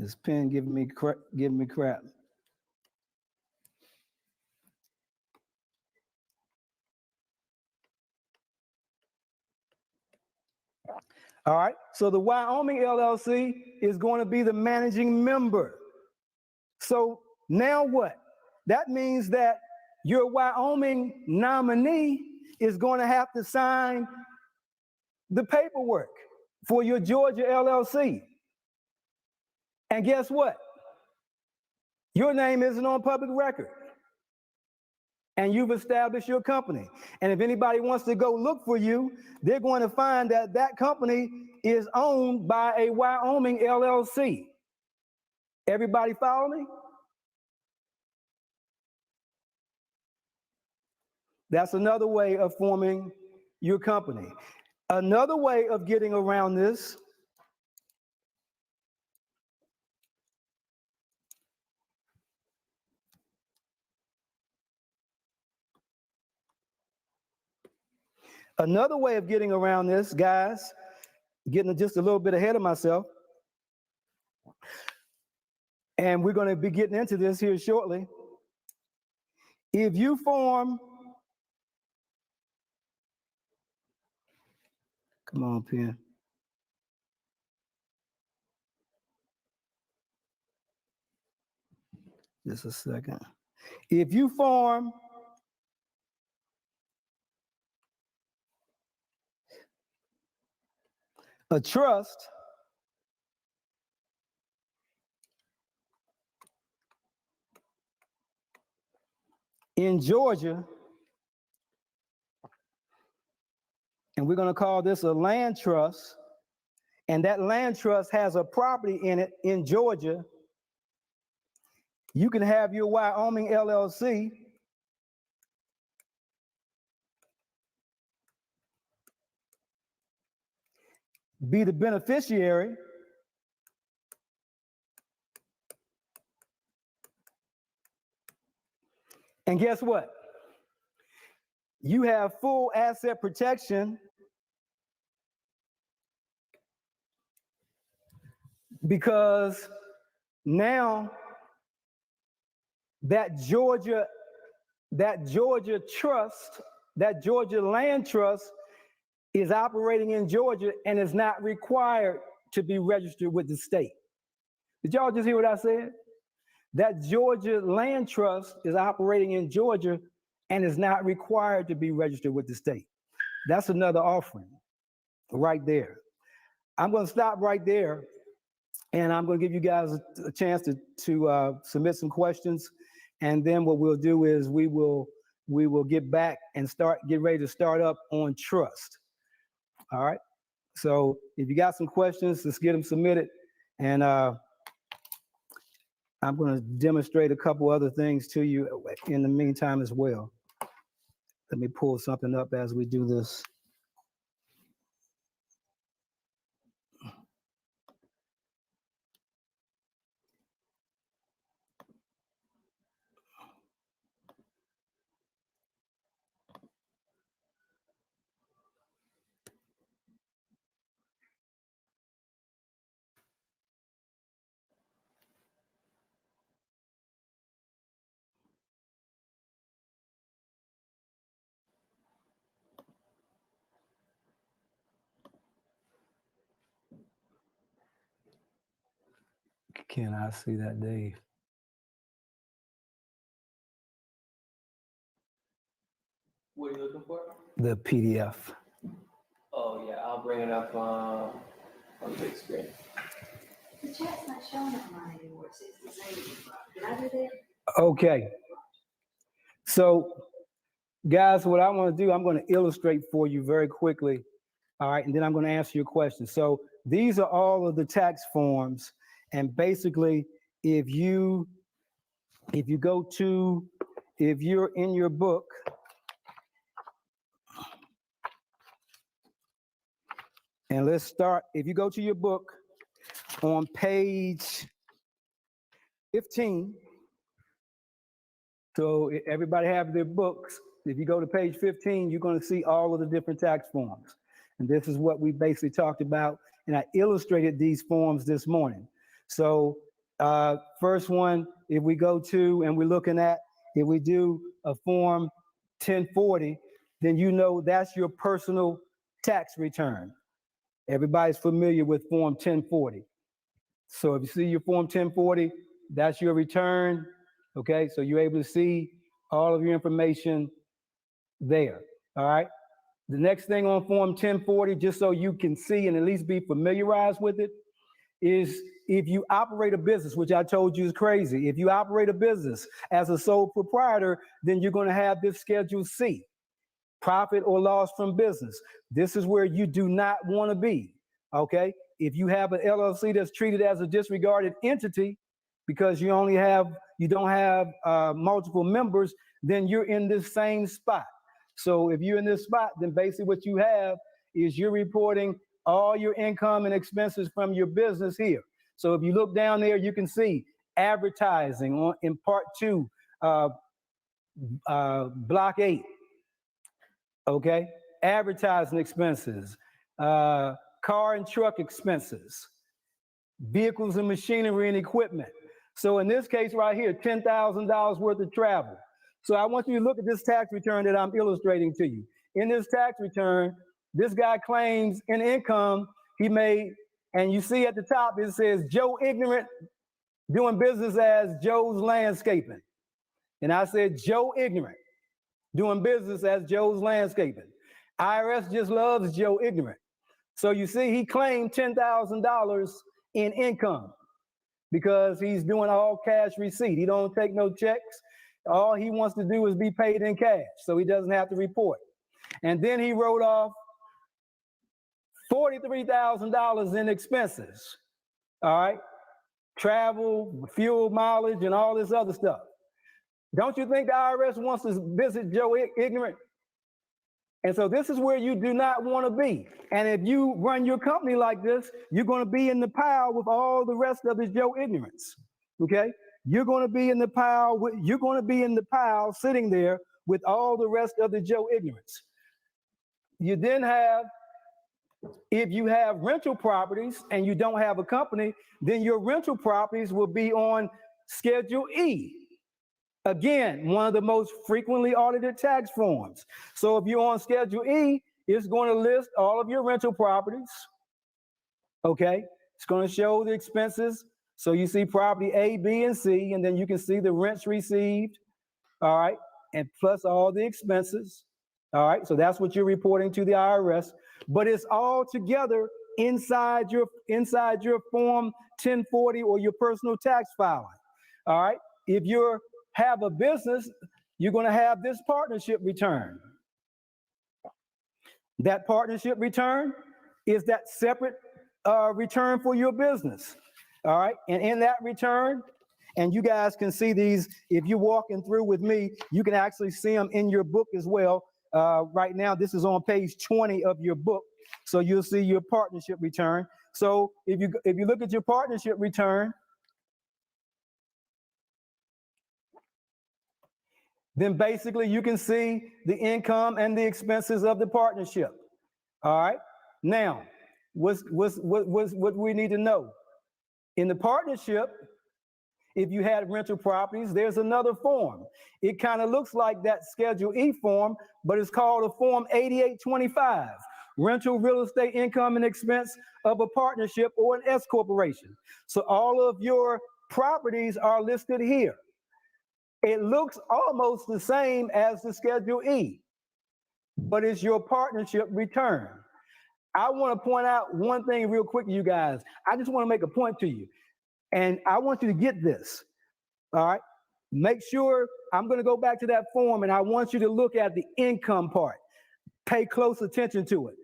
This pen giving me crap. All right, so the Wyoming LLC is going to be the managing member. So now what? That means that your Wyoming nominee is going to have to sign the paperwork for your Georgia LLC. And guess what? Your name isn't on public record. And you've established your company. And if anybody wants to go look for you, they're going to find that that company is owned by a Wyoming LLC. Everybody follow me? That's another way of forming your company. Another way of getting around this guys, getting just a little bit ahead of myself, and we're going to be getting into this here shortly. If you form, come on, pen. Just a second. If you form a trust in Georgia, and we're going to call this a land trust, and that land trust has a property in it in Georgia, you can have your Wyoming LLC be the beneficiary, and guess what? You have full asset protection because now that Georgia trust that Georgia Land Trust is operating in Georgia and is not required to be registered with the state. Did y'all just hear what I said? That Georgia Land Trust is operating in Georgia and is not required to be registered with the state. That's another offering right there. I'm going to stop right there, and I'm going to give you guys a chance to submit some questions, and then what we'll do is we will get back and get ready to start up on trust. All right. So if you got some questions, let's get them submitted, and I'm going to demonstrate a couple other things to you in the meantime as well. Let me pull something up as we do this. Can I see that, Dave? What are you looking for? The PDF. Oh yeah, I'll bring it up on the big screen. The chat's not showing up mine anymore. It says the same. Did I do that? Okay. So, guys, what I want to do, I'm going to illustrate for you very quickly. All right, and then I'm going to answer your question. So these are all of the tax forms, and basically, if you're in your book, and let's start, if you go to your book on page 15, so everybody have their books. If you go to page 15, you're going to see all of the different tax forms. And this is what we basically talked about, and I illustrated these forms this morning. So first one, if we go to, and we're looking at, if we do a form 1040, then you know that's your personal tax return. Everybody's familiar with form 1040. So if you see your form 1040, that's your return, okay? So you're able to see all of your information there, all right? The next thing on form 1040, just so you can see and at least be familiarized with it, is if you operate a business, which I told you is crazy. If you operate a business as a sole proprietor, then you're going to have this Schedule C, profit or loss from business. This is where you do not want to be, okay? If you have an LLC that's treated as a disregarded entity because you don't have multiple members, then you're in this same spot. So if you're in this spot, then basically what you have is you're reporting all your income and expenses from your business here. So if you look down there, you can see advertising in part 2, block 8, okay? Advertising expenses, car and truck expenses, vehicles and machinery and equipment. So in this case right here, $10,000 worth of travel. So I want you to look at this tax return that I'm illustrating to you. In this tax return, this guy claims an income he made, and you see at the top it says Joe Ignorant doing business as Joe's Landscaping. And I said Joe Ignorant doing business as Joe's Landscaping. IRS just loves Joe Ignorant. So you see he claimed $10,000 in income because he's doing all cash receipt. He don't take no checks. All he wants to do is be paid in cash, so he doesn't have to report. And then he wrote off $43,000 in expenses, all right? Travel, fuel mileage, and all this other stuff. Don't you think the IRS wants to visit Joe Ignorant? And so this is where you do not want to be. And if you run your company like this, you're going to be in the pile with all the rest of the Joe Ignorance, okay? You're going to be in the pile sitting there with all the rest of the Joe Ignorance. You then have, if you have rental properties and you don't have a company, then your rental properties will be on Schedule E. Again, one of the most frequently audited tax forms. So if you're on Schedule E, it's going to list all of your rental properties. Okay, it's going to show the expenses. So you see property A, B, and C, and then you can see the rents received. All right, and plus all the expenses. All right, so that's what you're reporting to the IRS. But it's all together inside your Form 1040 or your personal tax filing. All right, if you have a business, you're going to have this partnership return. That partnership return is that separate return for your business. All right, and in that return, and you guys can see these, if you're walking through with me, you can actually see them in your book as well. Right now, this is on page 20 of your book. So you'll see your partnership return. So if you look at your partnership return, then basically you can see the income and the expenses of the partnership. All right. Now, what we need to know in the partnership, if you had rental properties, there's another form. It kind of looks like that Schedule E form, but it's called a Form 8825, rental real estate income and expense of a partnership or an S corporation. So all of your properties are listed here. It looks almost the same as the Schedule E, but it's your partnership return. I want to point out one thing real quick to you guys. I just want to make a point to you, and I want you to get this, all right? Make sure, I'm going to go back to that form, and I want you to look at the income part. Pay close attention to it.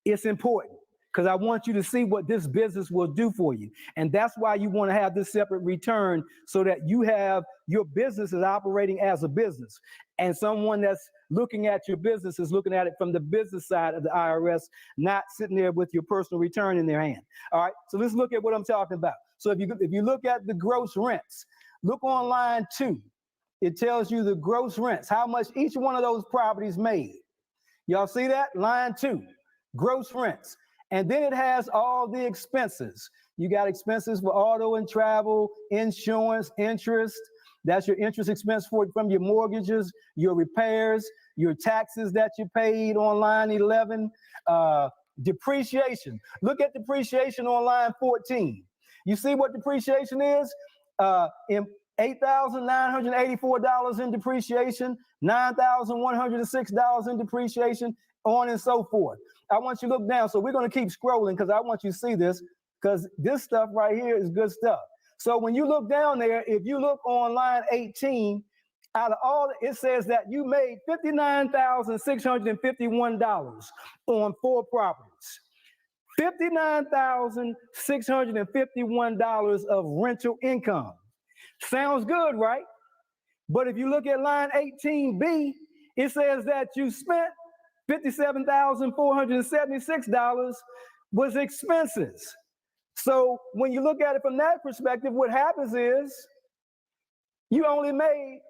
It's important, because I want you to see what this business will do for you. And that's why you want to have this separate return, so that you have your business is operating as a business. And someone that's looking at your business is looking at it from the business side of the IRS, not sitting there with your personal return in their hand. All right, so let's look at what I'm talking about. So if you look at the gross rents, look on line 2. It tells you the gross rents, how much each one of those properties made. Y'all see that? Line 2, gross rents. And then it has all the expenses. You got expenses for auto and travel, insurance, interest. That's your interest expense from your mortgages, your repairs, your taxes that you paid on line 11, depreciation. Look at depreciation on line 14. You see what depreciation is? In $8,984 in depreciation, $9,106 in depreciation, on and so forth. I want you to look down. So we're going to keep scrolling because I want you to see this, because this stuff right here is good stuff. So when you look down there, if you look on line 18, out of all, it says that you made $59,651 on 4 properties. $59,651 of rental income. Sounds good, right? But if you look at line 18B, it says that you spent $57,476 was expenses. So when you look at it from that perspective, what happens is you only made,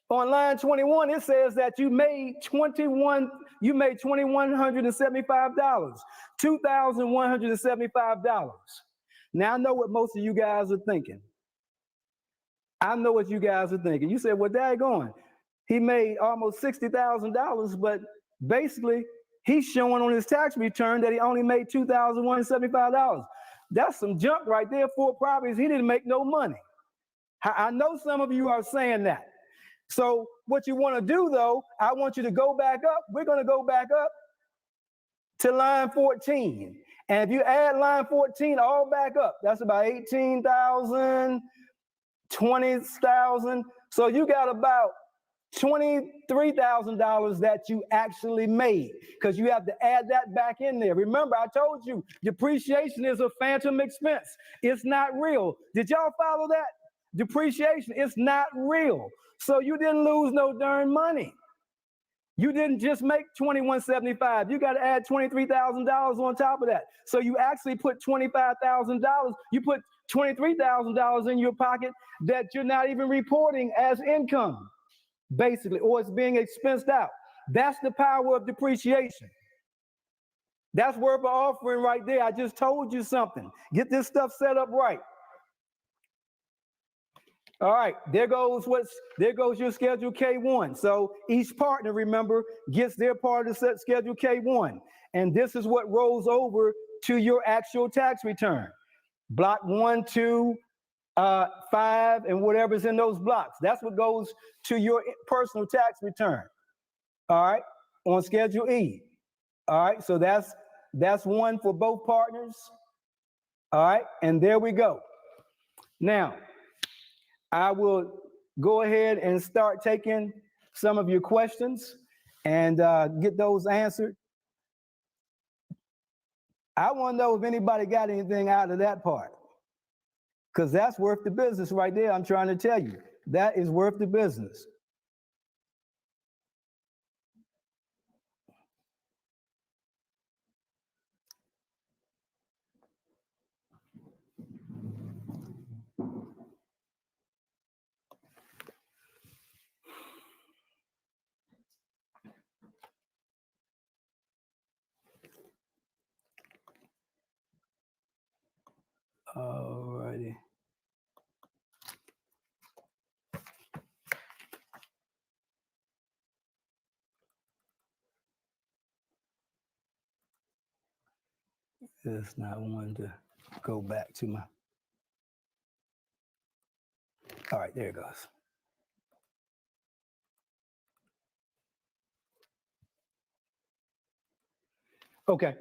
on line 21, it says that you made $2,175, $2,175. Now I know what most of you guys are thinking. I know what you guys are thinking. You said, well, daggone, he made almost $60,000, but basically he's showing on his tax return that he only made $2,175. That's some junk right there. 4 properties, he didn't make no money. I know some of you are saying that. So what you want to do, though, I want you to go back up. We're going to go back up to line 14. And if you add line 14 all back up, that's about 18,000, 20,000. So you got about $23,000 that you actually made, because you have to add that back in there. Remember, I told you depreciation is a phantom expense. It's not real. Did y'all follow that? Depreciation is not real. So you didn't lose no darn money. You didn't just make $2,175. You got to add $23,000 on top of that. So you actually put $25,000. You put $23,000 in your pocket that you're not even reporting as income, basically, or it's being expensed out. That's the power of depreciation. That's worth an offering right there. I just told you something. Get this stuff set up right. All right, there goes your Schedule K1. So each partner, remember, gets their part of the Schedule K1. And this is what rolls over to your actual tax return. Block 1, 2, 5, and whatever's in those blocks. That's what goes to your personal tax return. All right, on Schedule E. All right, so that's one for both partners. All right, and there we go. Now, I will go ahead and start taking some of your questions and get those answered. I want to know if anybody got anything out of that part, because that's worth the business right there. I'm trying to tell you, that is worth the business. All righty. It's not one to go back to my. All right, there it goes. Okay,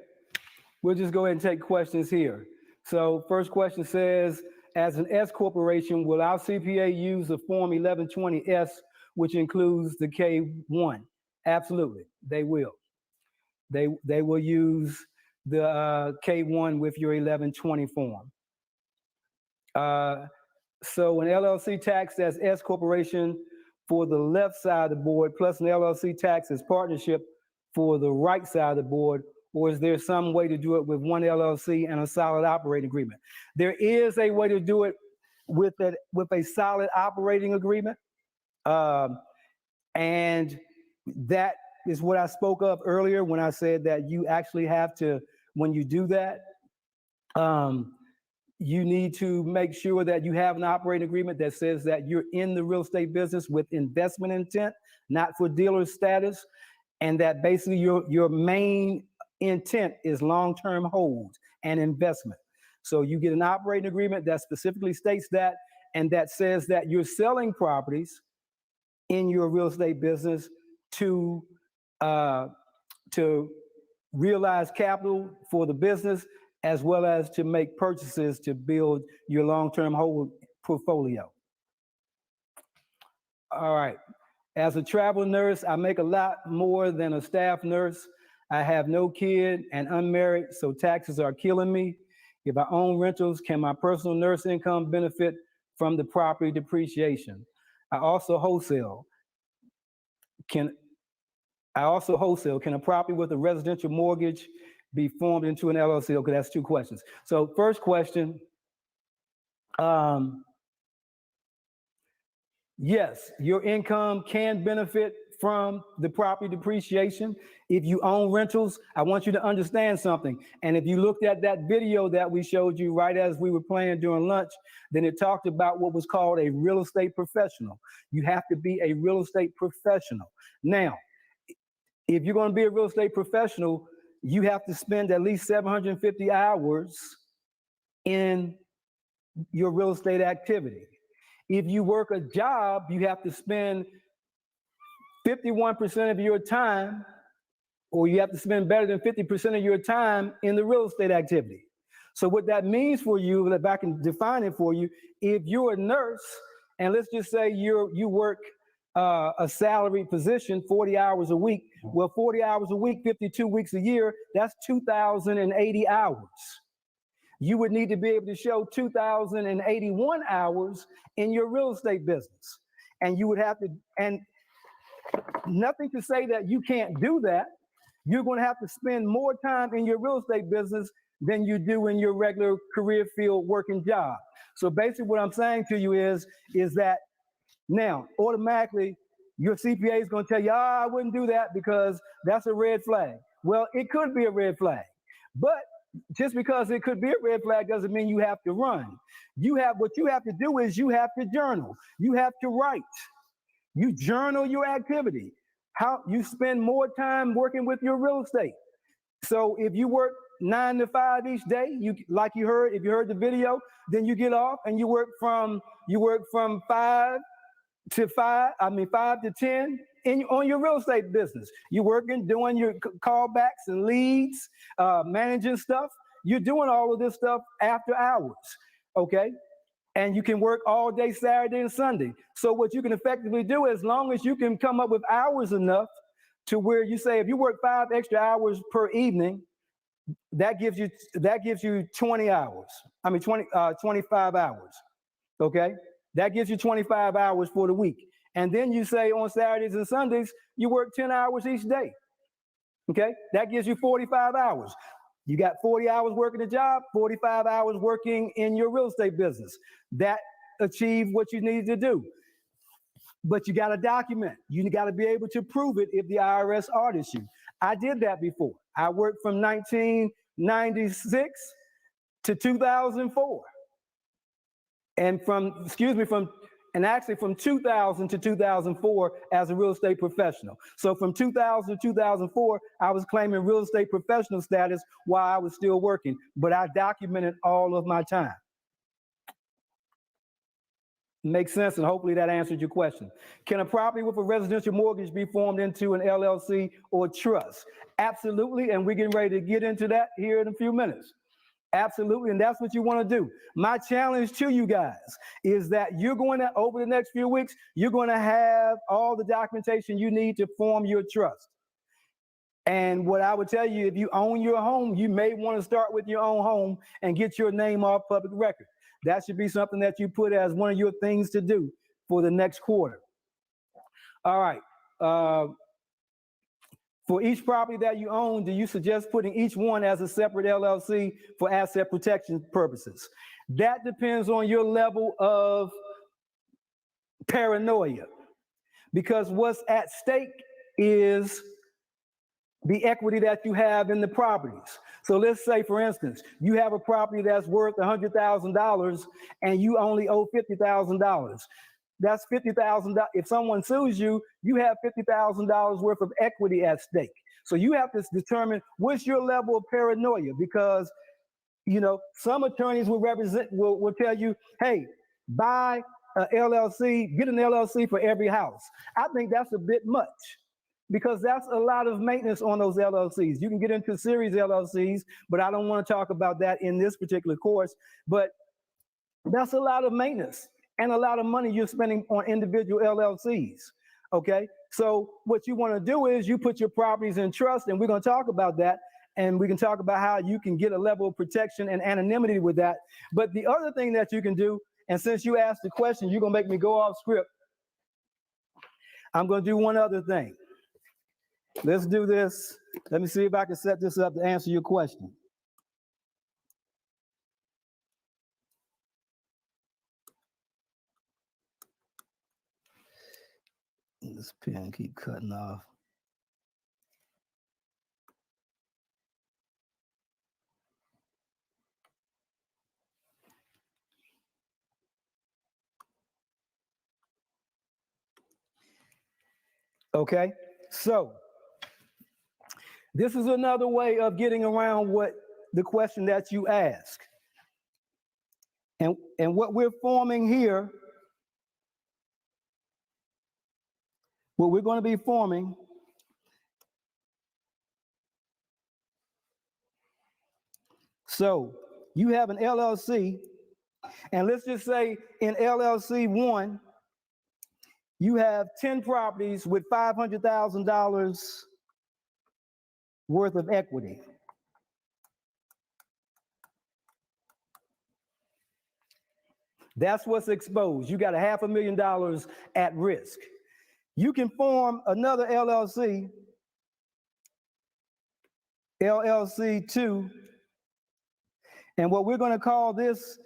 we'll just go ahead and take questions here. So first question says, as an S corporation, will our CPA use the Form 1120S, which includes the K1? Absolutely, they will. They will use the K1 with your 1120 form. So an LLC tax as S corporation for the left side of the board, plus an LLC tax as partnership for the right side of the board, or is there some way to do it with one LLC and a solid operating agreement? There is a way to do it with a solid operating agreement. And that is what I spoke of earlier when I said that you actually have to, when you do that, you need to make sure that you have an operating agreement that says that you're in the real estate business with investment intent, not for dealer status, and that basically your main intent is long-term hold and investment. So you get an operating agreement that specifically states that, and that says that you're selling properties in your real estate business to realize capital for the business, as well as to make purchases to build your long-term hold portfolio. All right. As a travel nurse, I make a lot more than a staff nurse. I have no kid and unmarried, so taxes are killing me. If I own rentals, can my personal nurse income benefit from the property depreciation? I also wholesale. Can a property with a residential mortgage be formed into an LLC? Okay, that's two questions. So first question, yes, your income can benefit from the property depreciation. If you own rentals, I want you to understand something. And if you looked at that video that we showed you right as we were playing during lunch, then it talked about what was called a real estate professional. You have to be a real estate professional. Now, if you're going to be a real estate professional, you have to spend at least 750 hours in your real estate activity. If you work a job, you have to spend 51% of your time, or you have to spend better than 50% of your time in the real estate activity. So what that means for you, if I can define it for you, if you're a nurse, and let's just say you work a salaried position, 40 hours a week. Well, 40 hours a week, 52 weeks a year, that's 2,080 hours. You would need to be able to show 2,081 hours in your real estate business. And you would have to, and nothing to say that you can't do that. You're going to have to spend more time in your real estate business than you do in your regular career field working job. So basically what I'm saying to you is that now, automatically, your CPA is going to tell you, I wouldn't do that because that's a red flag. Well, it could be a red flag, but just because it could be a red flag doesn't mean you have to run. What you have to do is you have to journal. You have to write. You journal your activity. How you spend more time working with your real estate. So if you work 9 to 5 each day, if you heard the video, then you get off and you work from 5 to 10 on your real estate business. You're working, doing your callbacks and leads, managing stuff. You're doing all of this stuff after hours, okay? And you can work all day Saturday and Sunday. So what you can effectively do, as long as you can come up with hours enough to where you say, if you work 5 extra hours per evening, that gives you 20 hours. 25 hours, okay? That gives you 25 hours for the week. And then you say on Saturdays and Sundays, you work 10 hours each day, okay? That gives you 45 hours. You got 40 hours working a job, 45 hours working in your real estate business. That achieved what you needed to do. But you got to document. You got to be able to prove it if the IRS audits you. I did that before. I worked from 1996 to 2004. And from 2000 to 2004 as a real estate professional. So from 2000 to 2004, I was claiming real estate professional status while I was still working, but I documented all of my time. Makes sense, and hopefully that answered your question. Can a property with a residential mortgage be formed into an LLC or trust? Absolutely, and we're getting ready to get into that here in a few minutes. Absolutely, and that's what you want to do. My challenge to you guys is that you're going to, over the next few weeks, you're going to have all the documentation you need to form your trust. And what I would tell you, if you own your home, you may want to start with your own home and get your name off public record. That should be something that you put as one of your things to do for the next quarter. All right. For each property that you own, do you suggest putting each one as a separate LLC for asset protection purposes? That depends on your level of paranoia, because what's at stake is the equity that you have in the properties. So let's say, for instance, you have a property that's worth $100,000 and you only owe $50,000. That's $50,000. If someone sues you, you have $50,000 worth of equity at stake. So you have to determine what's your level of paranoia, because, you know, some attorneys will tell you, hey, buy an LLC, get an LLC for every house. I think that's a bit much, because that's a lot of maintenance on those LLCs. You can get into series LLCs, but I don't want to talk about that in this particular course. But that's a lot of maintenance and a lot of money you're spending on individual LLCs, okay? So what you want to do is you put your properties in trust, and we're going to talk about that, and we can talk about how you can get a level of protection and anonymity with that. But the other thing that you can do, and since you asked the question, you're going to make me go off script, I'm going to do one other thing. Let's do this. Let me see if I can set this up to answer your question. This pen keep cutting off. Okay, so this is another way of getting around what the question that you ask. And what we're forming here, what we're going to be forming, so you have an LLC, and let's just say in LLC 1, you have 10 properties with $500,000 worth of equity. That's what's exposed. You got $500,000 at risk. You can form another LLC, LLC 2, and what we're going to call this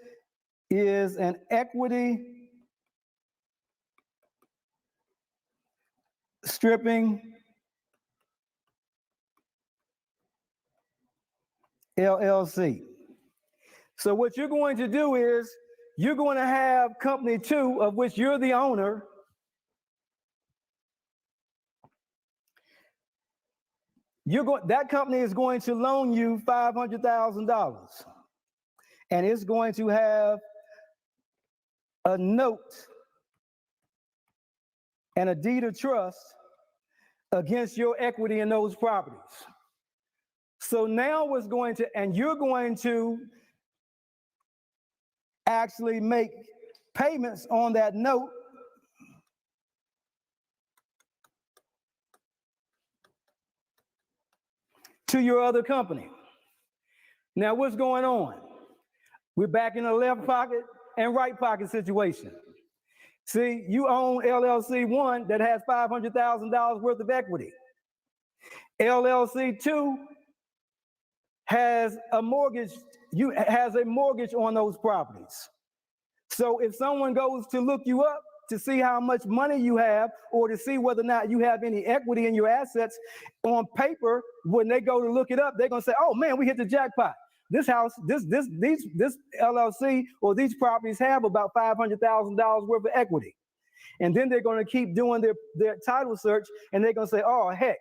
is an equity stripping LLC. So what you're going to do is you're going to have company 2, of which you're the owner. That company is going to loan you $500,000, and it's going to have a note and a deed of trust against your equity in those properties. So now what's going to, and you're going to actually make payments on that note to your other company. Now what's going on? We're back in a left pocket and right pocket situation. See, you own LLC 1 that has $500,000 worth of equity. LLC 2 has a mortgage, has a mortgage on those properties. So if someone goes to look you up to see how much money you have, or to see whether or not you have any equity in your assets, on paper, when they go to look it up, they're gonna say, oh man, we hit the jackpot. This house, this LLC or these properties have about $500,000 worth of equity. And then they're gonna keep doing their title search, and they're gonna say, oh heck,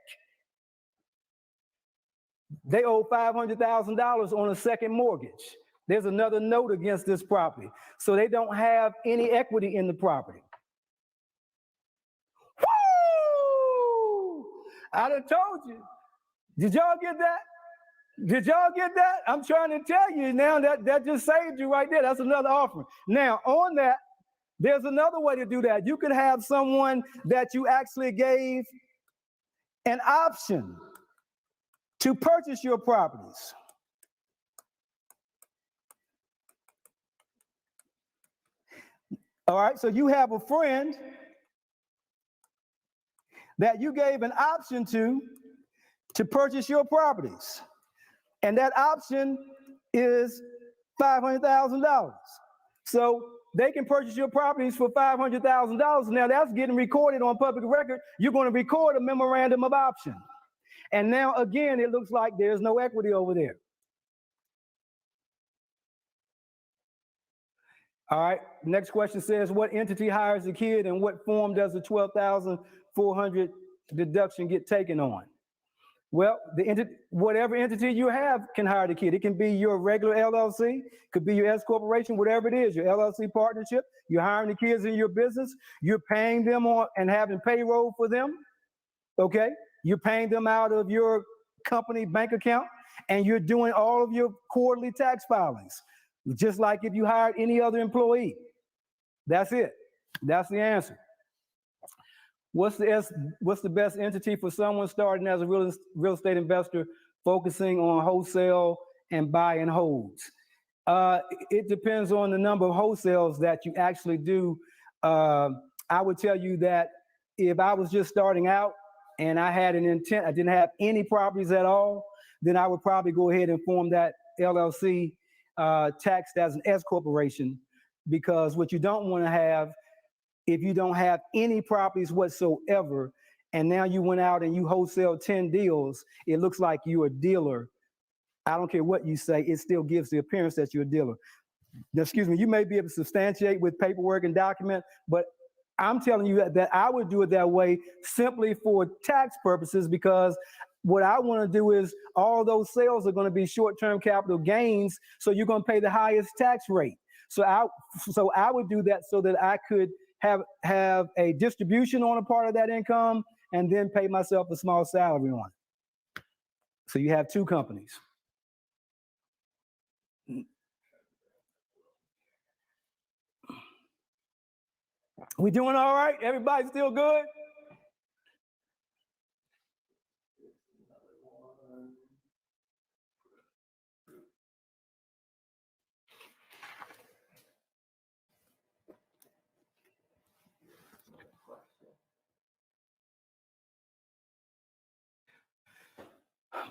they owe $500,000 on a second mortgage. There's another note against this property. So they don't have any equity in the property. Woo! I done told you. Did y'all get that? Did y'all get that? I'm trying to tell you now that just saved you right there. That's another offering. Now, on that, there's another way to do that. You could have someone that you actually gave an option to purchase your properties. All right, so you have a friend that you gave an option to purchase your properties. And that option is $500,000. So they can purchase your properties for $500,000. Now that's getting recorded on public record. You're going to record a memorandum of option. And now again, it looks like there's no equity over there. All right, next question says, what entity hires the kid and what form does the $12,400 deduction get taken on? Well, whatever entity you have can hire the kid. It can be your regular LLC, could be your S corporation, whatever it is, your LLC partnership. You're hiring the kids in your business. You're paying them on and having payroll for them, okay? You're paying them out of your company bank account, and you're doing all of your quarterly tax filings, just like if you hired any other employee. That's it. That's the answer. What's the best entity for someone starting as a real estate investor focusing on wholesale and buy and holds? It depends on the number of wholesales that you actually do. I would tell you that if I was just starting out and I had an intent, I didn't have any properties at all, then I would probably go ahead and form that LLC taxed as an S corporation, because what you don't want to have, if you don't have any properties whatsoever, and now you went out and you wholesale 10 deals, it looks like you're a dealer. I don't care what you say, it still gives the appearance that you're a dealer. Now, excuse me, you may be able to substantiate with paperwork and document, but I'm telling you that I would do it that way simply for tax purposes, because what I want to do is all those sales are going to be short-term capital gains, so you're going to pay the highest tax rate. So I would do that so that I could have a distribution on a part of that income and then pay myself a small salary on it. So you have two companies. We doing all right? Everybody still good?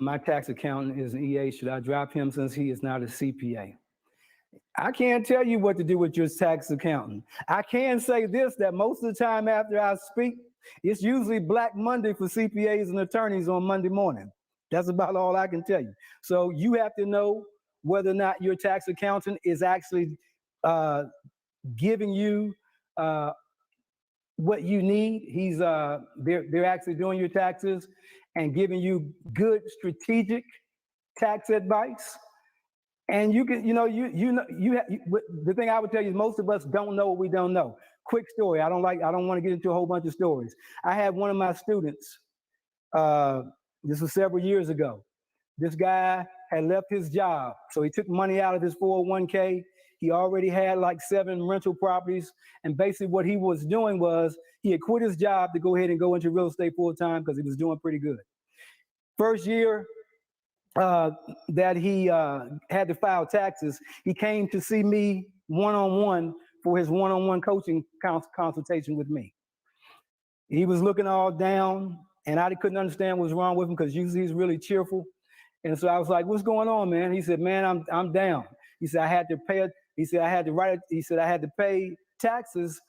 My tax accountant is an EA. Should I drop him since he is not a CPA? I can't tell you what to do with your tax accountant. I can say this, that most of the time after I speak, it's usually Black Monday for CPAs and attorneys on Monday morning. That's about all I can tell you. So you have to know whether or not your tax accountant is actually giving you what you need. They're actually doing your taxes and giving you good strategic tax advice. And you can, the thing I would tell you is most of us don't know what we don't know. Quick story. I don't want to get into a whole bunch of stories. I had one of my students, this was several years ago. This guy had left his job. So he took money out of his 401k. He already had like 7 rental properties. And basically what he was doing was he had quit his job to go ahead and go into real estate full time because he was doing pretty good. First year that he had to file taxes, he came to see me one-on-one for his one-on-one coaching consultation with me. He was looking all down, and I couldn't understand what was wrong with him because usually he's really cheerful. And so I was like, "What's going on, man?" He said, "Man, I'm down." He said, "I had to pay it." He said, "I had to write it." He said, "I had to pay taxes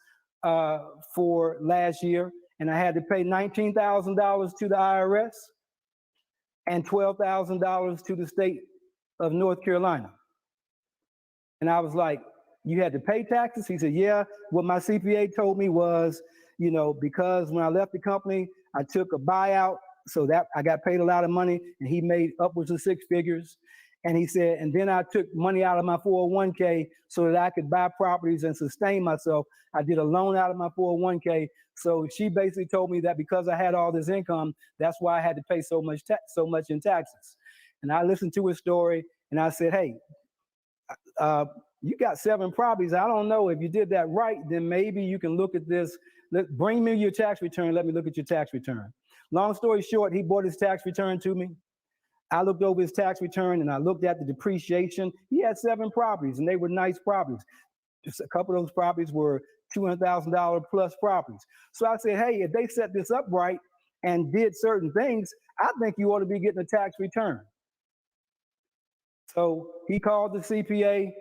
for last year, and I had to pay $19,000 to the IRS and $12,000 to the state of North Carolina." And I was like, "You had to pay taxes?" He said, "Yeah. What my CPA told me was, because when I left the company, I took a buyout, so that I got paid a lot of money, and he made upwards of 6 figures. And he said, and then I took money out of my 401k so that I could buy properties and sustain myself. I did a loan out of my 401k. So she basically told me that because I had all this income, that's why I had to pay so much in taxes." And I listened to his story, and I said, "Hey, you got 7 properties. I don't know if you did that right, then maybe you can look at this. Bring me your tax return. Let me look at your tax return." Long story short, he brought his tax return to me. I looked over his tax return and I looked at the depreciation. He had 7 properties and they were nice properties. Just a couple of those properties were $200,000 plus properties. So I said, "Hey, if they set this up right and did certain things, I think you ought to be getting a tax return." So he called the CPA,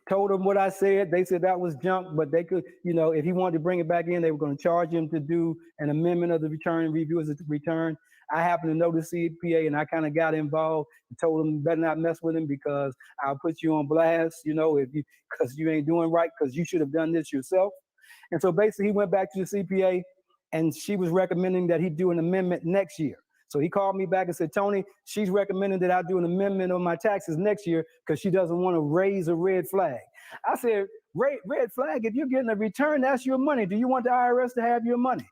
told him what I said. They said that was junk, but they could, if he wanted to bring it back in, they were going to charge him to do an amendment of the return, review of the return. I happened to know the CPA, and I kind of got involved and told him, "You better not mess with him because I'll put you on blast, because you ain't doing right, because you should have done this yourself." And so basically he went back to the CPA, and she was recommending that he do an amendment next year. So he called me back and said, "Tony, she's recommending that I do an amendment on my taxes next year because she doesn't want to raise a red flag." I said, red flag? If you're getting a return, that's your money. Do you want the IRS to have your money?"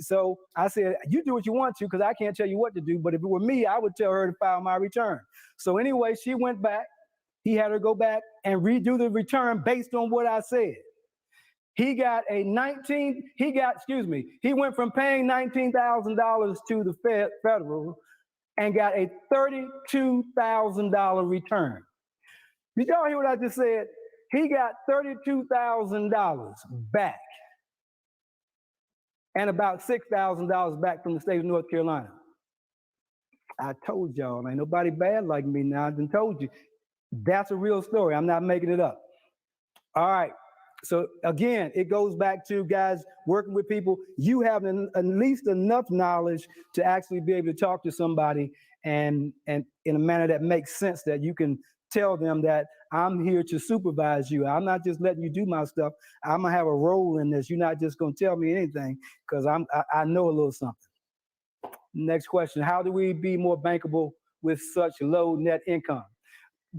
So I said, "You do what you want to because I can't tell you what to do. But if it were me, I would tell her to file my return." So anyway, she went back. He had her go back and redo the return based on what I said. He got he went from paying $19,000 to the federal and got a $32,000 return. Did y'all hear what I just said? He got $32,000 back and about $6,000 back from the state of North Carolina. I told y'all, ain't nobody bad like me now. I done told you. That's a real story. I'm not making it up. All right. So again, it goes back to, guys, working with people. You have at least enough knowledge to actually be able to talk to somebody and in a manner that makes sense, that you can tell them that I'm here to supervise you. I'm not just letting you do my stuff. I'm gonna have a role in this. You're not just gonna tell me anything because I know a little something. Next question: how do we be more bankable with such low net income?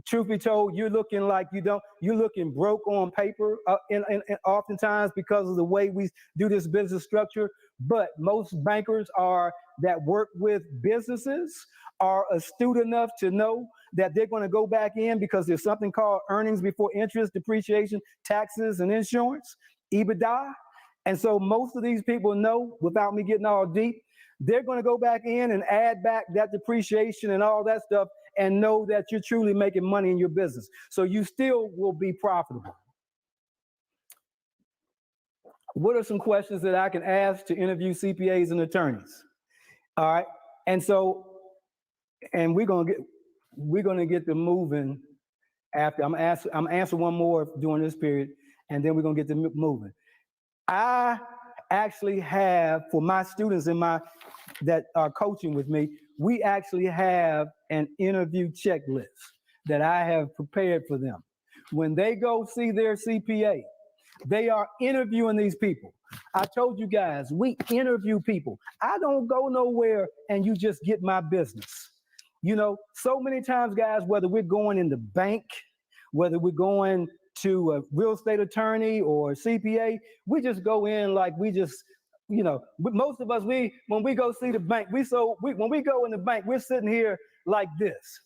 Truth be told, you're looking like you're looking broke on paper, and oftentimes because of the way we do this business structure. But most bankers that work with businesses are astute enough to know that they're going to go back in because there's something called earnings before interest, depreciation, taxes, and insurance, EBITDA. And so most of these people know, without me getting all deep, they're going to go back in and add back that depreciation and all that stuff and know that you're truly making money in your business. So you still will be profitable. What are some questions that I can ask to interview CPAs and attorneys? All right. And so, and we're gonna get them moving after. I'm answer one more during this period, and then we're gonna get them moving. I actually have, for my students that are coaching with me, we actually have an interview checklist that I have prepared for them. When they go see their CPA, they are interviewing these people. I told you guys, we interview people. I don't go nowhere and you just get my business. You know, so many times, guys, whether we're going in the bank, whether we're going to a real estate attorney or CPA, we just go in like we just, you know, most of us, when we go see the bank, when we go in the bank, we're sitting here like this.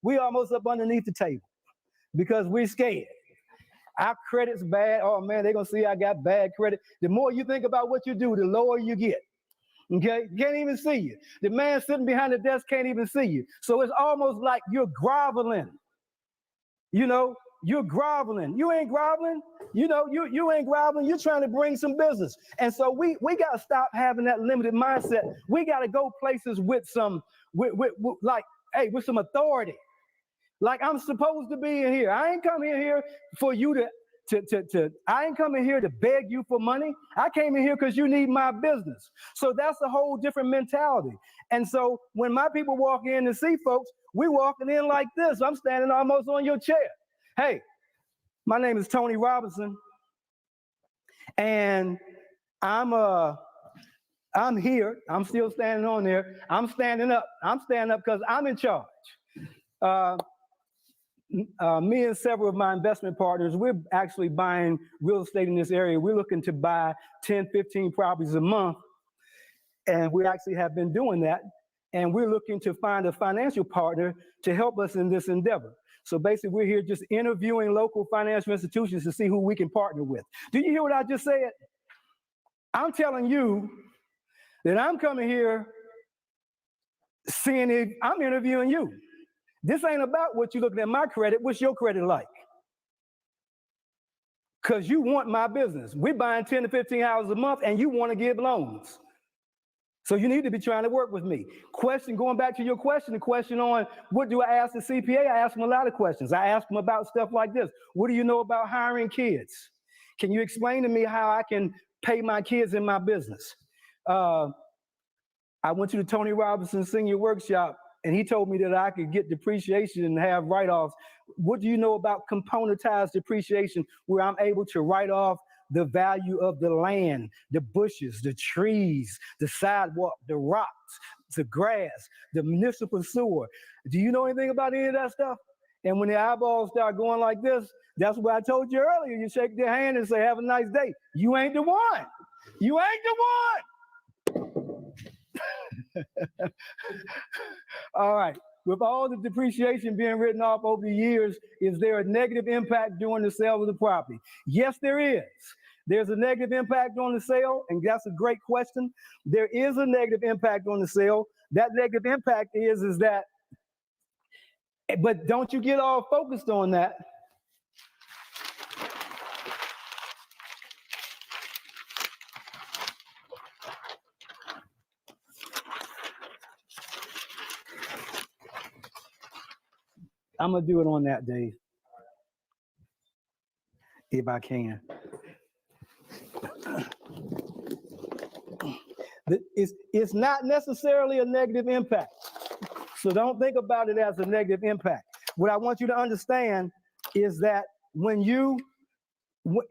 We almost up underneath the table because we're scared. Our credit's bad. Oh man, they're gonna see I got bad credit. The more you think about what you do, the lower you get. Okay, can't even see you. The man sitting behind the desk can't even see you. So it's almost like you're groveling. You know, you're groveling. You ain't groveling. You know, you ain't groveling. You're trying to bring some business. And so we got to stop having that limited mindset. We got to go places with some, with some authority. Like I'm supposed to be in here. I ain't coming here for you I ain't coming here to beg you for money. I came in here because you need my business. So that's a whole different mentality. And so when my people walk in to see folks, we walking in like this. I'm standing almost on your chair. Hey, my name is Tony Robinson, and I'm here. I'm still standing on there. I'm standing up. I'm standing up because I'm in charge. Me and several of my investment partners, we're actually buying real estate in this area. We're looking to buy 10, 15 properties a month, and we actually have been doing that. And we're looking to find a financial partner to help us in this endeavor. So basically, we're here just interviewing local financial institutions to see who we can partner with. Do you hear what I just said? I'm telling you that I'm coming here seeing if I'm interviewing you. This ain't about what you're looking at my credit. What's your credit like? Because you want my business. We're buying 10 to 15 houses a month, and you want to give loans. So you need to be trying to work with me. Going back to your question, the question on what do I ask the CPA? I ask them a lot of questions. I ask them about stuff like this. What do you know about hiring kids? Can you explain to me how I can pay my kids in my business? I went to the Tony Robinson Senior Workshop, and he told me that I could get depreciation and have write-offs. What do you know about componentized depreciation, where I'm able to write off the value of the land, the bushes, the trees, the sidewalk, the rocks, the grass, the municipal sewer? Do you know anything about any of that stuff? And when the eyeballs start going like this, that's what I told you earlier. You shake their hand and say, have a nice day. You ain't the one. You ain't the one. All right. With all the depreciation being written off over the years, is there a negative impact during the sale of the property? Yes, there is. There's a negative impact on the sale, and that's a great question. There is a negative impact on the sale. That negative impact is that, but don't you get all focused on that. I'm going to do it on that day, if I can. It's not necessarily a negative impact. So don't think about it as a negative impact. What I want you to understand is that when you go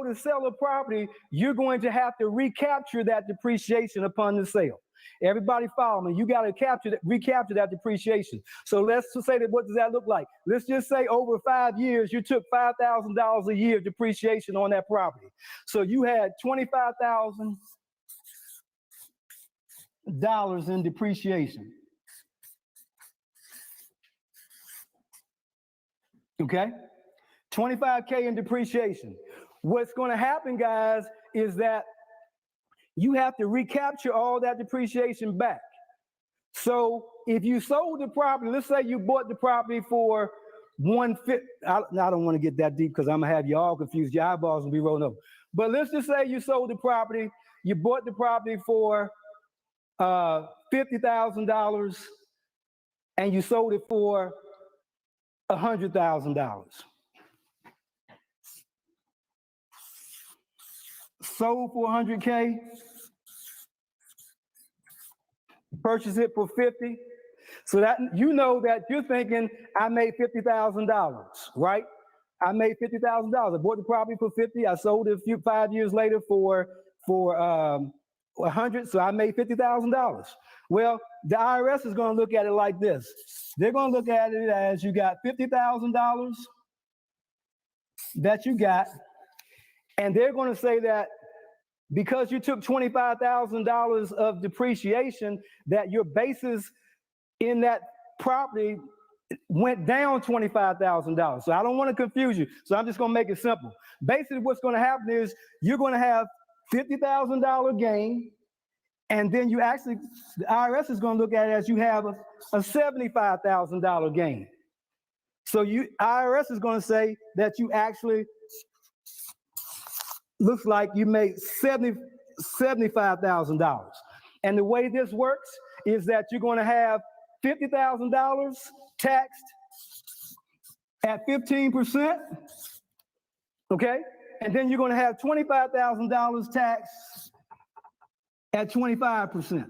to sell a property, you're going to have to recapture that depreciation upon the sale. Everybody follow me. You got to recapture that depreciation. So let's just say that, what does that look like? Let's just say over 5 years, you took $5,000 a year depreciation on that property. So you had $25,000 in depreciation. Okay? $25K in depreciation. What's going to happen, guys, is that you have to recapture all that depreciation back. So if you sold the property, let's say you bought the property for $150. I don't want to get that deep because I'm going to have you all confused. Your eyeballs will be rolling over. But let's just say you sold the property, you bought the property for $50,000, and you sold it for $100,000. Sold for $100K, purchase it for 50. So that you know that you're thinking, I made $50,000, right? I made $50,000. I bought the property for 50. I sold it 5 years later for 100. So I made $50,000. Well, the IRS is going to look at it like this. They're going to look at it as you got $50,000 that you got, and they're going to say that because you took $25,000 of depreciation, that your basis in that property went down $25,000. So I don't want to confuse you. So I'm just going to make it simple. Basically, what's going to happen is you're going to have $50,000 gain, and then you actually, the IRS is going to look at it as you have a $75,000 gain. So IRS is going to say that you actually looks like you made $75,000. And the way this works is that you're going to have $50,000 taxed at 15%, okay? And then you're going to have $25,000 taxed at 25%.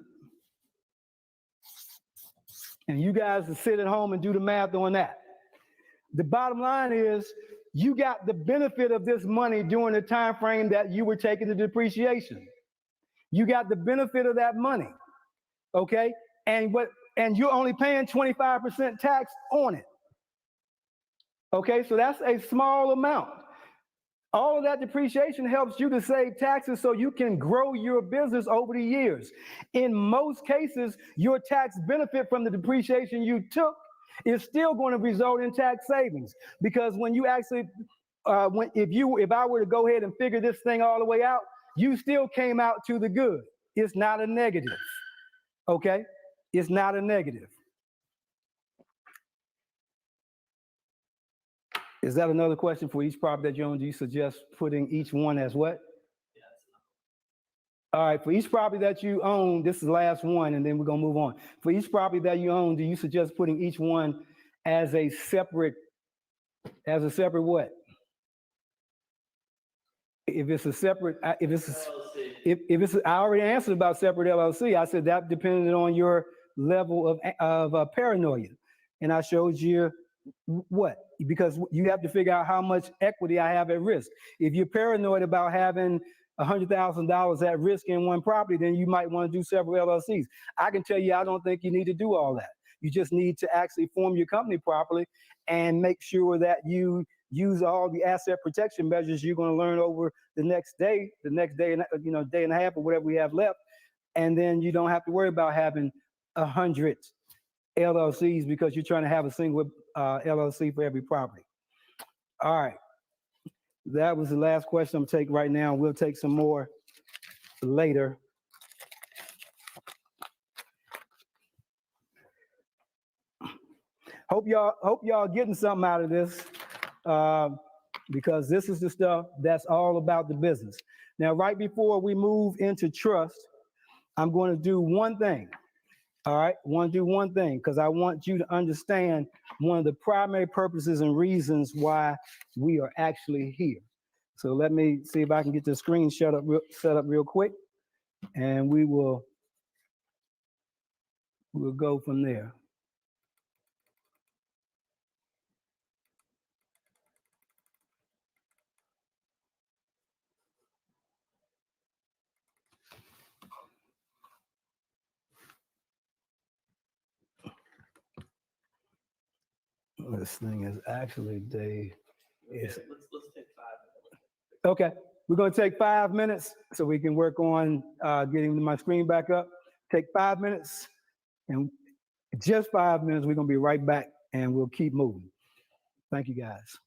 And you guys will sit at home and do the math on that. The bottom line is you got the benefit of this money during the time frame that you were taking the depreciation. You got the benefit of that money, okay? And you're only paying 25% tax on it. Okay, so that's a small amount. All of that depreciation helps you to save taxes so you can grow your business over the years. In most cases, your tax benefit from the depreciation you took is still going to result in tax savings, because when you actually, if I were to go ahead and figure this thing all the way out, you still came out to the good. It's not a negative, okay? It's not a negative. Is that another question for each property that you own? Do you suggest putting each one as what? All right, for each property that you own, this is the last one, and then we're gonna move on. For each property that you own, do you suggest putting each one as a separate what? If it's a separate, if it's, I already answered about separate LLC. I said that depended on your level of paranoia, and I showed you what, because you have to figure out how much equity I have at risk. If you're paranoid about having $100,000 at risk in one property, then you might want to do several LLCs. I can tell you, I don't think you need to do all that. You just need to actually form your company properly and make sure that you use all the asset protection measures you're going to learn over the next day and day and a half or whatever we have left, and then you don't have to worry about having 100 LLCs because you're trying to have a single LLC for every property. All right, that was the last question I'm gonna take right now. We'll take some more later. Hope y'all getting something out of this, because this is the stuff that's all about the business. Now, right before we move into trust, I'm going to do one thing. All right, I want to do one thing because I want you to understand one of the primary purposes and reasons why we are actually here. So let me see if I can get the screen set up real quick, and we'll go from there. This thing is actually let's take 5 minutes. Okay, we're going to take 5 minutes so we can work on getting my screen back up. Take 5 minutes, and just 5 minutes. We're going to be right back, and we'll keep moving. Thank you, guys.